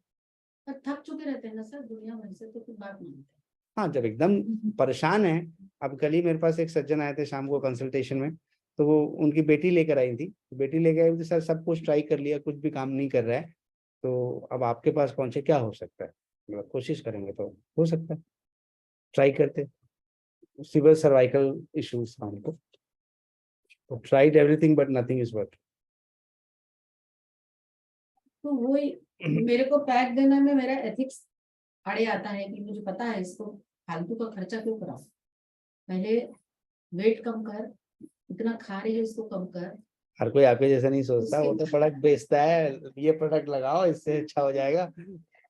थक चुके रहते हैं ना सर दुनिया भर से, तो फिर बात नहीं होती। हाँ, जब एकदम परेशान है। अब कल ही मेरे पास एक सज्जन आए थे शाम को कंसल्टेशन में, तो वो उनकी बेटी लेकर आई थी। बेटी लेकर आई थी, सर सब कुछ ट्राई कर लिया, कुछ भी काम नहीं कर रहा है, तो अब आपके पास पहुंचे, क्या हो सकता है। मतलब कोशिश करेंगे तो हो सकता है, ट्राई करते। सिविल सर्वाइकल इश्यूज था उनको, तो tried everything but nothing is work. तो वही मेरे को पैक देने में मेरा एथिक्स आड़े आता है कि मुझे पता है इसको फालतू का खर्चा क्यों कराओ। पहले वेट कम कर, इतना खा रही है इसको कम कर। हर कोई आपके जैसा नहीं सोचता, वो तो प्रोडक्ट बेचता है, ये प्रोडक्ट लगाओ इससे अच्छा हो जाएगा।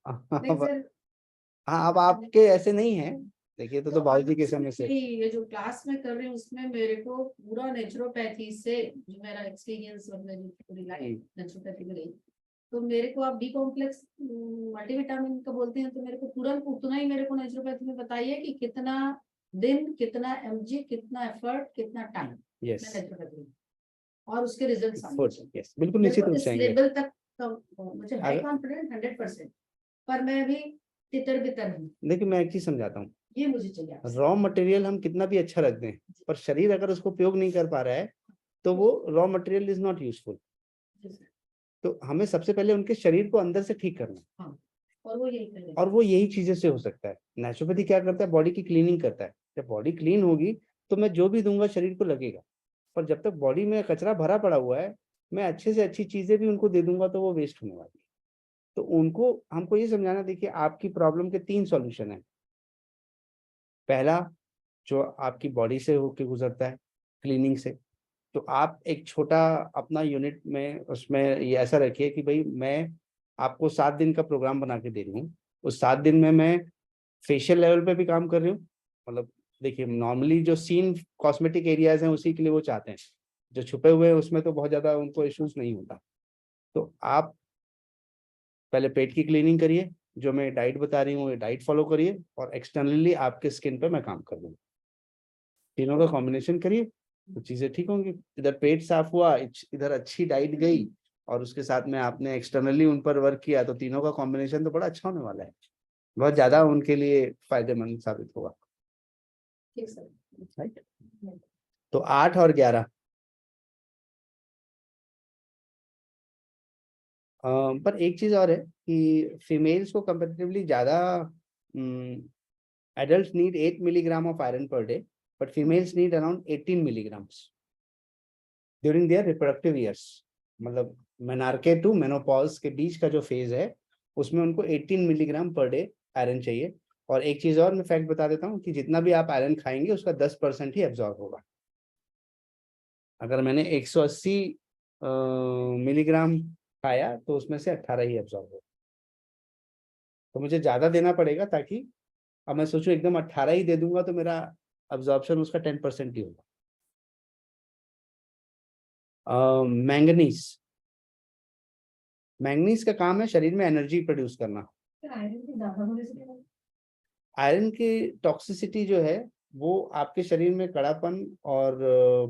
हाँ, अब आपके ऐसे नहीं है, देखिए तो बाबूजी के समय से ये जो क्लास में कर रही हूँ उसमें मेरे को पूरा नेचुरोपैथी से जो मेरा एक्सपीरियंस और मेरी पूरी लाइफ नेचुरोपैथी में रही, तो मेरे को आप बी कॉम्प्लेक्स मल्टीविटामिन का बोलते हैं, तो मेरे को तुरंत उतना ही मेरे को नेचुरोपैथी में बताइए कि कितना दिन, कितना mg, कितना एफर्ट, कितना टाइम। यस, और उसके रिजल्ट यस बिल्कुल निश्चित रूप से आएंगे। लेवल तक मुझे है कॉन्फिडेंट 100%, पर मैं अभी तितर बितर हूँ। देखिए मैं एक चीज समझाता हूँ, ये मुझे चाहिए। रॉ मटेरियल हम कितना भी अच्छा रख दें, पर शरीर अगर उसको उपयोग नहीं कर पा रहा है, तो वो raw material is not useful. तो हमें सबसे पहले उनके शरीर को अंदर से ठीक करना है। हाँ, और वो यही चीजें से हो सकता है। नेचुरोपैथी क्या करता है, बॉडी की क्लीनिंग करता है। जब बॉडी क्लीन होगी तो मैं जो भी दूंगा शरीर को लगेगा, पर जब तक बॉडी में कचरा भरा पड़ा हुआ है, मैं अच्छे से अच्छी चीजें भी उनको दे दूंगा तो वो वेस्ट होने वाली है। तो उनको हमको ये समझाना, देखिए आपकी प्रॉब्लम के 3 सॉल्यूशन है। पहला, जो आपकी बॉडी से होके गुजरता है, क्लीनिंग से, तो आप एक छोटा अपना यूनिट में उसमें ये ऐसा रखिए कि भाई मैं आपको 7 दिन का प्रोग्राम बना के दे रही हूँ। उस 7 दिन में मैं फेशियल लेवल पे भी काम कर रही हूँ। मतलब देखिए, नॉर्मली जो सीन कॉस्मेटिक एरियाज हैं उसी के लिए वो चाहते हैं, जो छुपे हुए हैं उसमें तो बहुत ज्यादा उनको इश्यूज नहीं होता। तो आप पहले पेट की क्लीनिंग करिए, जो मैं डाइट बता रही हूँ ये डाइट फॉलो करिए, और एक्सटर्नली आपके स्किन पे मैं काम कर दूँ। तीनों का कॉम्बिनेशन करिए तो चीजें ठीक होंगी। इधर पेट साफ हुआ, इधर अच्छी डाइट गई, और उसके साथ में आपने एक्सटर्नली उन पर वर्क किया, तो तीनों का कॉम्बिनेशन तो बड़ा अच्छा होने वाला है। बहुत ज्यादा उनके लिए फायदेमंद साबित होगा। ठीक सर। राइट। तो 8 और 11 पर एक चीज और है कि फीमेल्स को कंपेरेटिवली ज्यादा adults need 8 milligram of iron per day, but females need around 18 milligrams during their reproductive years. मतलब मेनार्के टू मेनोपॉज के बीच का जो फेज है उसमें उनको 18 मिलीग्राम पर डे आयरन चाहिए। और एक चीज और मैं फैक्ट बता देता हूँ कि जितना भी आप आयरन खाएंगे उसका 10% ही एब्जॉर्ब होगा। अगर मैंने 180 मिलीग्राम खाया तो उसमें से 18 ही एब्जॉर्ब होगा। तो मुझे ज्यादा देना पड़ेगा, ताकि अब मैं सोचूं एकदम 18 ही दे दूंगा तो मेरा अब्जॉर्प्शन उसका 10% ही होगा। मैंगनीज, मैंगनीज का काम है शरीर में एनर्जी प्रोड्यूस करना। आयरन की ज्यादा होने से क्या होगा? आयरन की टॉक्सिसिटी जो है वो आपके शरीर में कड़ापन और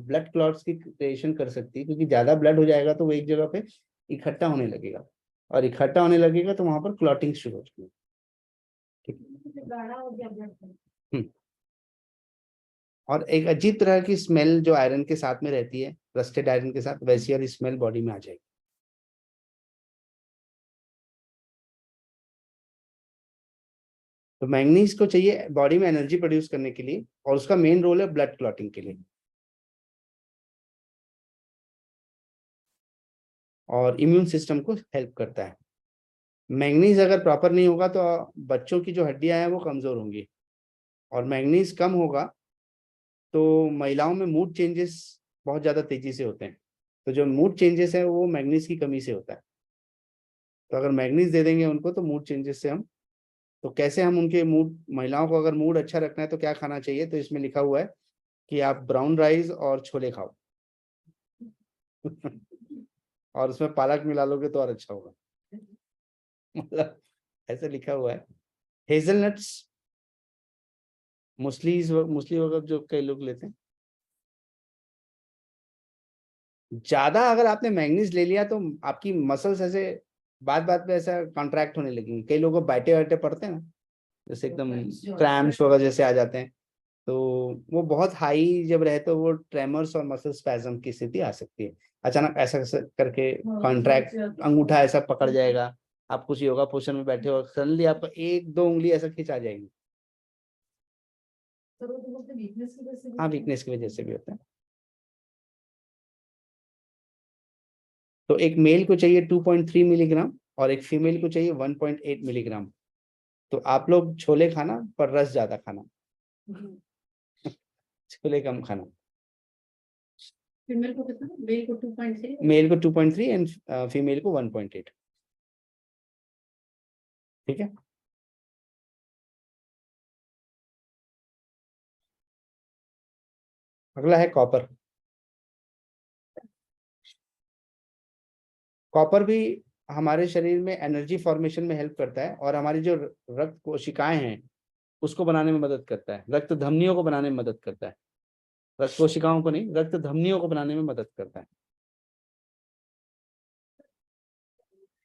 ब्लड क्लॉट्स की क्रिएशन कर सकती है, क्योंकि ज्यादा ब्लड हो जाएगा तो वो एक जगह पे इकट्ठा होने लगेगा, और इकट्ठा होने लगेगा तो वहां पर क्लॉटिंग शुरू हो जाएगी। ठीक है। गाढ़ा हो गया ब्लड। हम्म। और एक अजीब तरह की स्मेल जो आयरन के साथ में रहती है, रस्टेड आयरन के साथ, वैसी वाली स्मेल बॉडी में आ जाएगी। तो मैंगनीज को चाहिए बॉडी में एनर्जी प्रोड्यूस करने के लिए, और उसका मेन रोल है ब्लड क्लॉटिंग के लिए, और इम्यून सिस्टम को हेल्प करता है। मैंगनीज अगर प्रॉपर नहीं होगा तो बच्चों की जो हड्डियां हैं वो कमजोर होंगी, और मैंगनीज कम होगा तो महिलाओं में मूड चेंजेस बहुत ज्यादा तेजी से होते हैं। तो जो मूड चेंजेस है वो मैंगनीज की कमी से होता है। तो अगर मैंगनीज दे देंगे उनको तो मूड चेंजेस से हम, तो कैसे हम उनके मूड, महिलाओं को अगर मूड अच्छा रखना है तो क्या खाना चाहिए, तो इसमें लिखा हुआ है कि आप ब्राउन राइस और छोले खाओ और उसमें पालक मिला लोगे तो और अच्छा होगा। मतलब ऐसे लिखा हुआ है। हेजलनट्स, मुस्ली वगैरह जो कई लोग लेते हैं, ज्यादा अगर आपने मैंगनीज ले लिया तो आपकी मसल्स ऐसे बात बात पे ऐसा कॉन्ट्रैक्ट होने लगेंगे। कई लोगों को बैठे बैठे पड़ते हैं ना, जैसे एकदम क्रैम्प्स वगैरह जैसे आ जाते हैं, तो वो बहुत हाई जब रहे तो वो ट्रेमर्स और मसल स्पैज्म की स्थिति आ सकती है। अचानक ऐसा ऐसा करके कॉन्ट्रैक्ट, अंगूठा ऐसा पकड़ जाएगा, आप कुछ योगा पोस्चर में बैठे हो, सडनली आपका 1-2 उंगली ऐसा खिंच आ जाएगी। हाँ, वीकनेस की वजह से भी होता है। तो एक मेल को चाहिए 2.3 मिलीग्राम और एक फीमेल को चाहिए 1.8 मिलीग्राम। तो आप लोग छोले खाना पर रस ज्यादा खाना, छोले कम खाना। फीमेल को कितना, मेल को 2.3, मेल को 2.3 एंड फीमेल को 1.8। ठीक है। अगला है कॉपर। कॉपर भी हमारे शरीर में एनर्जी फॉर्मेशन में हेल्प करता है, और हमारी जो रक्त कोशिकाएं हैं उसको बनाने में मदद करता है, रक्त धमनियों को बनाने में मदद करता है। रक्त कोशिकाओं को नहीं, रक्त धमनियों को बनाने में मदद करता है।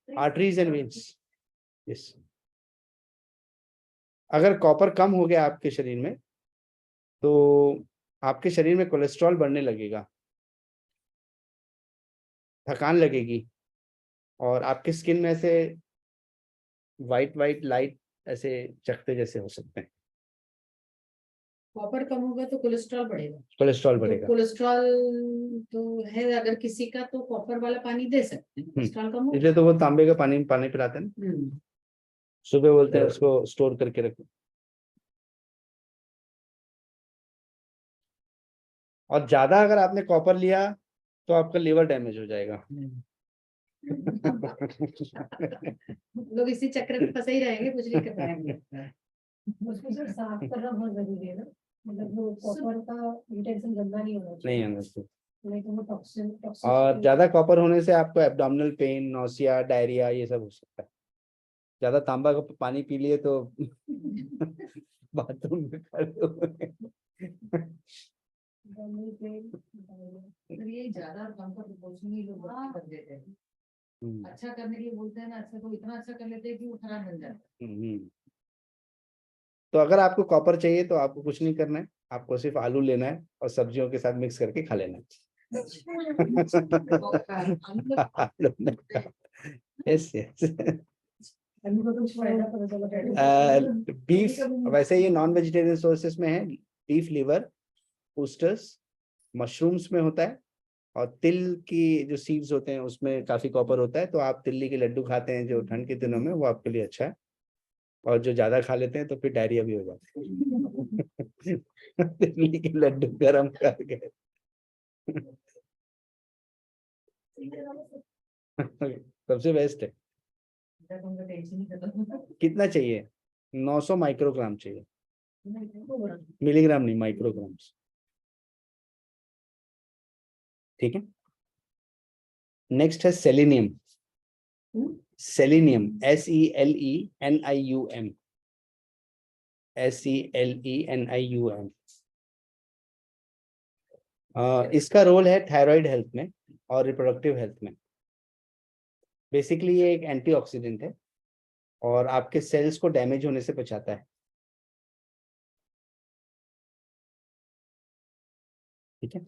Arteries and veins. यस। अगर कॉपर कम हो गया आपके शरीर में तो आपके शरीर में कोलेस्ट्रॉल बढ़ने लगेगा, थकान लगेगी, और आपके स्किन में ऐसे वाइट वाइट लाइट ऐसे चकते जैसे हो सकते हैं। कॉपर कम होगा तो कोलेस्ट्रॉल बढ़ेगा। कोलेस्ट्रॉल तो बढ़ेगा। कोलेस्ट्रॉल तो है अगर किसी का, तो कॉपर वाला पानी दे सकते हैं, कोलेस्ट्रॉल कम होगा। इसलिए तो वो तांबे का पानी पानी पिलाते हैं ना, सुबह बोलते हैं उसको स्टोर करके रखो। और ज्यादा अगर आपने कॉपर लिया तो आपका लिवर डैमेज हो जाएगा। लोग इसी चक्कर में फंसे ही रहेंगे, कुछ नहीं कर पाएंगे। उसको सिर्फ साफ करना बहुत जरूरी है ना, मतलब वो कॉपर का इंटेंशन गंदा नहीं होना नहीं चाहिए, अंडरस्टूड। नहीं तो वो टॉक्सिन और ज्यादा कॉपर होने से आपको एब्डोमिनल पेन, नौसिया, डायरिया ये सब हो सकता है। ज्यादा तांबा का पानी पी लिए तो बाथरूम में खड़े हुए। ये ज्यादा कम का प्रोपोर्शनली लोग कर देते हैं। अच्छा करने के लिए बोलते हैं ना, अच्छा तो इतना अच्छा कर लेते हैं कि वो खराब बन जाता है। तो अगर आपको कॉपर चाहिए तो आपको कुछ नहीं करना है, आपको सिर्फ आलू लेना है और सब्जियों के साथ मिक्स करके खा लेना है। Yes yes. बीफ, वैसे ये नॉन वेजिटेरियन सोर्सेस में है। बीफ लिवर, ओस्टर्स, मशरूम्स में होता है, और तिल की जो सीड्स होते हैं उसमें काफी कॉपर होता है। तो आप तिल्ली के लड्डू खाते हैं जो ठंड के दिनों में, वो आपके लिए अच्छा है। और जो ज्यादा खा लेते हैं तो फिर डायरिया भी हो जाता है। तिल्ली के लड्डू गरम करके। सबसे बेस्ट है। कितना चाहिए? 900 माइक्रोग्राम चाहिए, मिलीग्राम नहीं, माइक्रोग्राम्स। ठीक है। नेक्स्ट है सेलेनियम। Selenium, SELENIUM, SELENIUM। इसका रोल है थायराइड हेल्थ में और रिप्रोडक्टिव हेल्थ में। बेसिकली ये एक एंटीऑक्सीडेंट है और आपके सेल्स को डैमेज होने से बचाता है। ठीक है।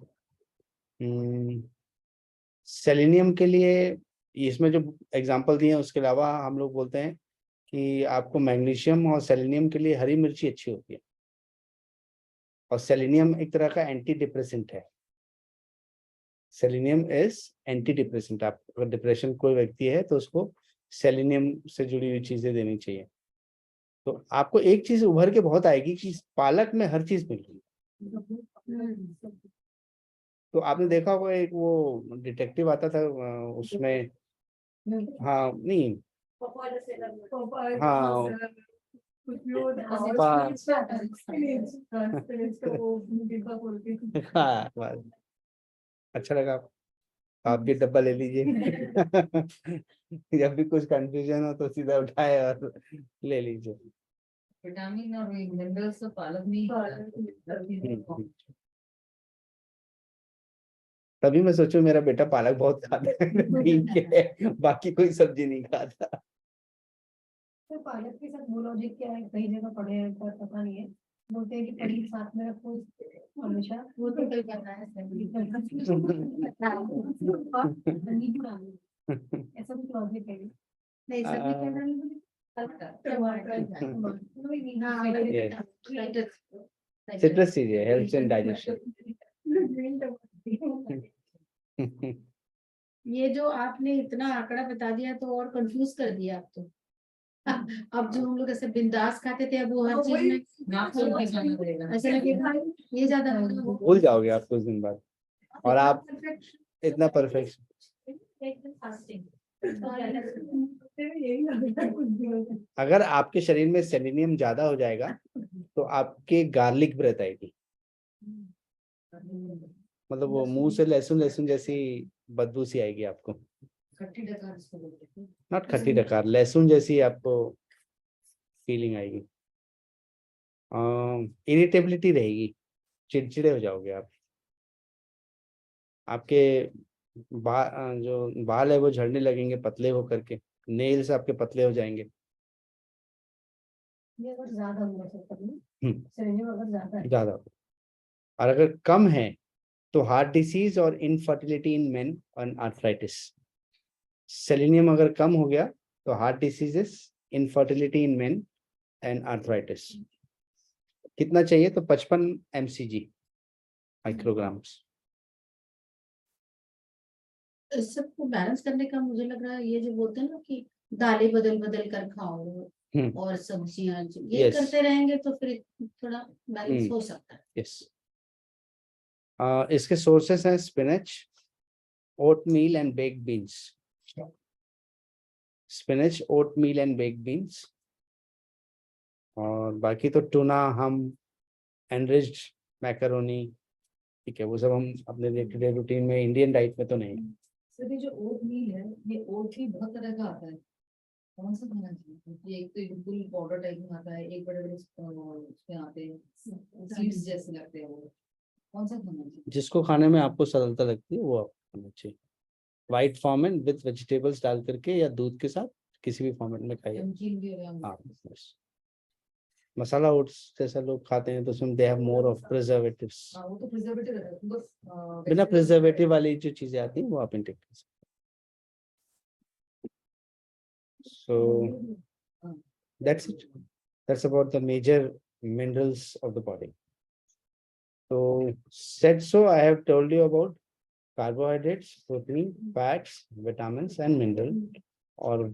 सेलेनियम के लिए इसमें जो एग्जांपल दिए हैं उसके अलावा हम लोग बोलते हैं कि आपको मैग्नीशियम और सेलेनियम के लिए हरी मिर्ची अच्छी होती है। और सेलेनियम एक तरह का एंटी डिप्रेसेंट है। Selenium is anti depressant. आप अगर डिप्रेशन कोई व्यक्ति है तो उसको सेलेनियम से जुड़ी हुई चीजें देनी चाहिए। तो आपको एक चीज उभर के बहुत आएगी कि पालक में हर चीज मिल रही है। तो आपने देखा होगा एक वो डिटेक्टिव आता था उसमें, हाँ नहीं, हाँ हाँ बस। अच्छा लगा, आप भी डब्बा ले लीजिए। जब भी कुछ कंफ्यूजन हो तो सीधा उठाए और ले लीजिए। विटामिन और मिनरल्स तो पालक में। तभी मैं सोचूं मेरा बेटा पालक बहुत खाता है, ठीक है, बाकी कोई सब्जी नहीं खाता। तो पालक के साथ वो लॉजिक क्या है, कई जगह पढ़े हैं पर पता नहीं है, बोलते हैं कि पनीर साथ में रखो हमेशा, वो तो कोई पता है ऐसा कुछ लॉजिक है नहीं, सब्जी क्या डालेंगे? सिट्रस चीजें हेल्प एंड डाइजेशन। ये जो आपने इतना आंकड़ा बता दिया तो और कंफ्यूज कर दिया आप तो। अब जो हम लोग ऐसे बिंदास खाते थे अब वो हर चीज में ऐसे लगेगा ये ज्यादा भूल जाओगे आप कुछ दिन बाद, और आप इतना परफेक्ट। अगर आपके शरीर में सेलेनियम ज्यादा हो जाएगा तो आपके गार्लिक ब्रेथ आएगी, मतलब वो मुंह से लहसुन लहसुन जैसी बदबू सी आएगी आपको। नॉट खट्टी डकार, लहसुन जैसी आपको फीलिंग आएगी। इरिटेबिलिटी रहेगी, चिड़चिड़े हो जाओगे आप। आपके जो बाल है वो झड़ने लगेंगे पतले हो करके, नेल्स आपके पतले हो जाएंगे। ये अगर ज्यादा हो सकता है, सेलेनियम अगर ज्यादा है, ज्यादा। और अगर कम है तो हार्ट डिसीज और इनफर्टिलिटी इन मेन और आर्थराइटिस। सेलेनियम अगर कम हो गया तो heart diseases, infertility in main and arthritis. कितना चाहिए? तो 55 mcg माइक्रोग्राम्स। इस सबको बैलेंस करने का मुझे लग रहा है ये जो बोलते हैं ना कि दालें बदल बदल कर खाओ और सब्जियां, ये करते रहेंगे तो फिर थोड़ा बैलेंस हो सकता है। यस। इसके सोर्सेस हैं spinach, oatmeal and baked beans. Spinach, oatmeal and baked beans. और बाकी तो टूना, हम, एनरिच्ड मैकरोनी, ठीक है, वो सब हम अपने डे टू डे रूटीन में, इंडियन डाइट में तो नहीं। सर ये जो ओट मील है, ये ओट भी बहुत तरह का आता है, कौन सा खाना चाहिए? क्योंकि एक तो बिल्कुल पाउडर टाइप में आता है, एक बड़े बड़े उसमें आते हैं, सीड्स जैसे लगते हैं, वो कौन सा खाना चाहिए? जिसको खाने में आपको सरलता लगती है वो आप खाना चाहिए। वाइट फॉर्मेट विद वेजिटेबल्स डाल करके या दूध के साथ किसी भी फॉर्मेट में खाइए। नमकीन भी है, हाँ, बस। मसाला ओट्स जैसा लोग खाते हैं तो उसमें they have more of preservatives. हाँ, वो तो प्रिजर्वेटिव रहता है, बस बिना प्रिजर्वेटिव वाली जो चीजें आती हैं वो आप इंटेक कर सकते हैं। सो that's it. That's about the major minerals of the body. So said so, I have told you about carbohydrates, protein, fats, vitamins, and mineral. Or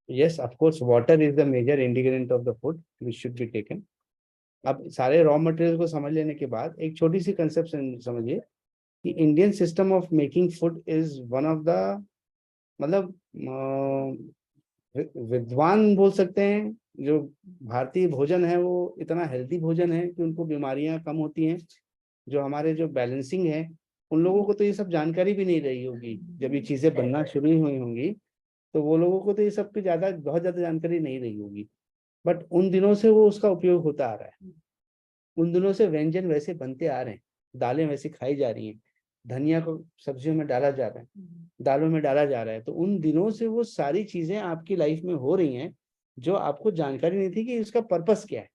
yes, of course, water is the major ingredient of the food which should be taken. अब सारे रॉ मटेरियल को समझ लेने के बाद एक छोटी सी कंसेप्शन समझिए कि Indian system of making food is one of the, मतलब विद्वान बोल सकते हैं, जो भारतीय भोजन है वो इतना हेल्दी भोजन है कि उनको बीमारियां कम होती हैं। जो हमारे जो बैलेंसिंग है, उन लोगों को तो ये सब जानकारी भी नहीं रही होगी। जब ये चीजें बनना शुरू हुई होंगी तो वो लोगों को तो ये सब की बहुत ज्यादा जानकारी नहीं रही होगी, बट उन दिनों से वो उसका उपयोग होता आ रहा है। उन दिनों से व्यंजन वैसे बनते आ रहे हैं, दालें वैसे खाई जा रही हैं, धनिया को सब्जियों में डाला जा रहा है, दालों में डाला जा रहा है। तो उन दिनों से वो सारी चीजें आपकी लाइफ में हो रही हैं जो आपको जानकारी नहीं थी कि इसका पर्पस क्या है।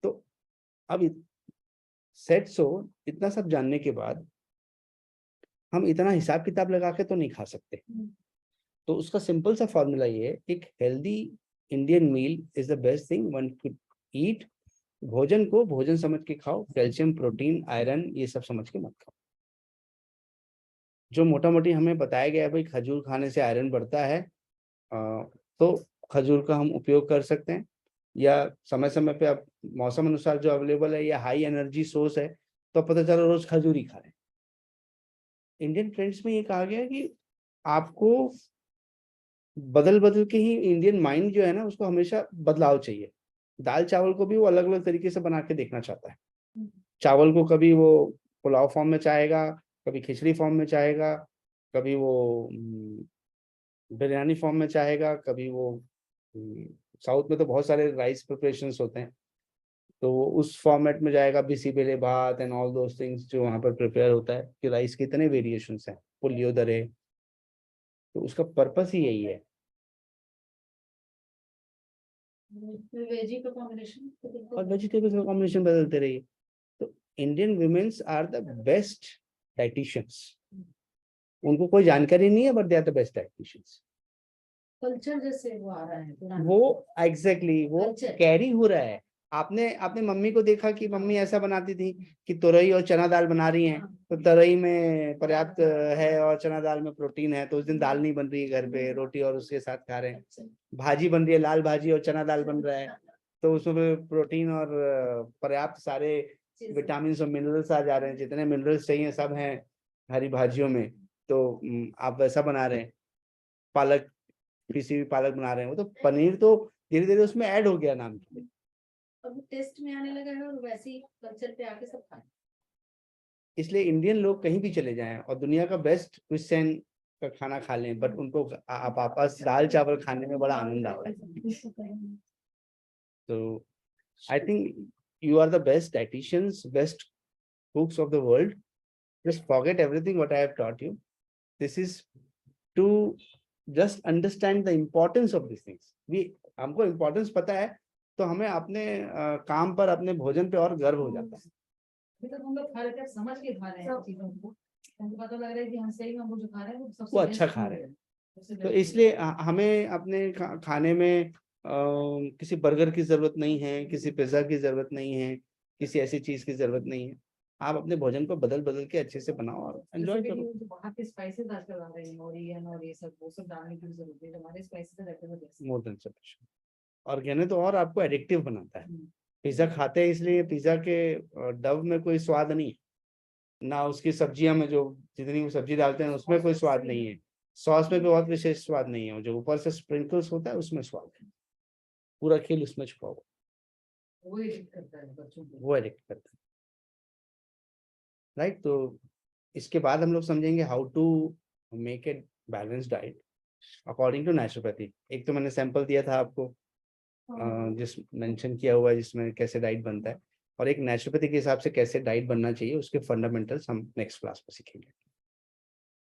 तो अब सेट सो इतना सब जानने के बाद हम इतना हिसाब किताब लगा के तो नहीं खा सकते। तो उसका सिंपल सा फॉर्मूला ये है, एक healthy Indian meal is the best thing one could eat. भोजन को भोजन समझ के खाओ, कैल्शियम, प्रोटीन, आयरन ये सब समझ के मत खाओ। जो मोटा मोटी हमें बताया गया है भाई खजूर खाने से आयरन बढ़ता है, तो खजूर का हम उपयोग कर सकते हैं, या समय समय पे आप मौसम अनुसार जो अवेलेबल है या हाई एनर्जी सोर्स है तो पता चला रोज खजूर ही खा रहे हैं। इंडियन ट्रेंड्स में ये कहा गया है कि आपको बदल बदल के ही, इंडियन माइंड जो है ना उसको हमेशा बदलाव चाहिए। दाल चावल को भी वो अलग अलग तरीके से बना के देखना चाहता है। चावल को कभी वो पुलाव फॉर्म में चाहेगा, कभी खिचड़ी फॉर्म में चाहेगा, कभी वो बिरयानी फॉर्म में चाहेगा, कभी वो साउथ में तो बहुत सारे राइस प्रिपरेशंस होते हैं तो वो उस फॉर्मेट में जाएगा, बिसीबेले भात एंड ऑल दोस थिंग्स जो वहाँ पर प्रिपेयर होता है कि राइस के इतने वेरिएशंस हैं, पुलियोदरे। तो उसका पर्पस ही यही है। वेजी का कॉम्बिनेशन और वेजिटेबल्स का कॉम्बिनेशन बदलते रहिए। तो Indian womens are the best dietitians. उनको कोई जानकारी नहीं है but they are the best dietitians. Culture जैसे वो आ रहा है, वो एग्जैक्टली वो Culture. कैरी हो रहा है। आपने अपने मम्मी को देखा कि मम्मी ऐसा बनाती थी कि तुरई और चना दाल बना रही हैं, तो तुरई में पर्याप्त है और चना दाल में प्रोटीन है, तो उस दिन दाल नहीं बन रही है घर पे, रोटी और उसके साथ खा रहे हैं। भाजी बन रही है, लाल भाजी और चना दाल बन रहा है, तो उसमें प्रोटीन और पर्याप्त सारे विटामिन और मिनरल्स आ जा रहे हैं। जितने मिनरल्स चाहिए सब हैं हरी भाजियों में। तो आप वैसा बना रहे हैं। पालक, किसी भी पालक बना रहे हैं, वो तो पनीर तो धीरे धीरे उसमें ऐड हो गया नाम के लिए। अब टेस्ट में आने लगा है और वैसे ही कल्चर पे आके सब खाए। इसलिए इंडियन लोग कहीं भी चले जाएं और दुनिया का बेस्ट क्विश्चन का खाना खा लें, बट उनको आप आपस दाल चावल खाने में बड़ा आनंद आता है। तो I think you are the best dietitians, best cooks of the world. Just forget everything what I have taught you. This is to just understand the importance of these things. हमको importance पता है तो हमें अपने काम पर, अपने भोजन पे और गर्व हो जाता है। अभी तक हम लोग खा रहे थे, समझ के खा रहे हैं चीजों को, हमको पता लग रहा है कि हम सही में हम जो खा रहे हैं वो सबसे वो अच्छा खा रहे हैं। तो इसलिए हमें अपने खाने में किसी बर्गर की जरूरत नहीं है, किसी पिज्जा की जरूरत नहीं है, किसी ऐसी चीज की जरूरत नहीं है। आप अपने भोजन को बदल बदल के अच्छे से बनाओ और एंजॉय करो। बाहर के स्पाइसेस आजकल आ रहे हैं, ओरिगेनो और ये सब, वो सब डालने की जरूरत है। हमारे स्पाइसेस रहते हैं मोर देन सफिशिएंट। ऑर्गेनो तो और आपको एडिक्टिव बनाता है। पिज्जा खाते हैं इसलिए पिज्जा के डव में कोई स्वाद नहीं है, ना उसकी सब्जियां में जो जितनी वो सब्जी डालते हैं उसमें कोई स्वाद नहीं है, सॉस में भी बहुत विशेष स्वाद नहीं है, जो ऊपर से स्प्रिंकल्स होता है उसमें स्वाद है, पूरा खेल उसमें छुपा हुआ, वो एडिक्ट करता है बच्चों को। वो एडिक्ट करता है, राइट। तो इसके बाद हम लोग समझेंगे how to make a balance diet according to naturopathy. एक तो मैंने सैंपल दिया था आपको, जिस मेंशन किया हुआ है जिसमें कैसे डाइट बनता है, और एक नेचुरोपैथी के हिसाब से कैसे डाइट बनना चाहिए, उसके फंडामेंटल्स हम नेक्स्ट क्लास में सीखेंगे,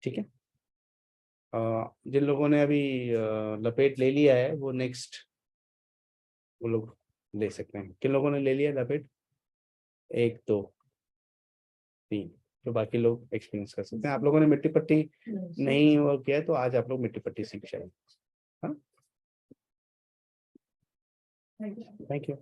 ठीक है। जिन लोगों ने अभी लपेट ले लिया है वो नेक्स्ट वो लोग ले सकते हैं। किन लोगों ने ले लिया लपेट? 1 2 3, तो बाकी लोग एक्सपीरियंस कर सकते हैं। आप लोगों ने मिट्टी पट्टी नहीं वो किया है तो आज आप लोग मिट्टी पट्टी सीख जाएंगे। हाँ, थैंक यू।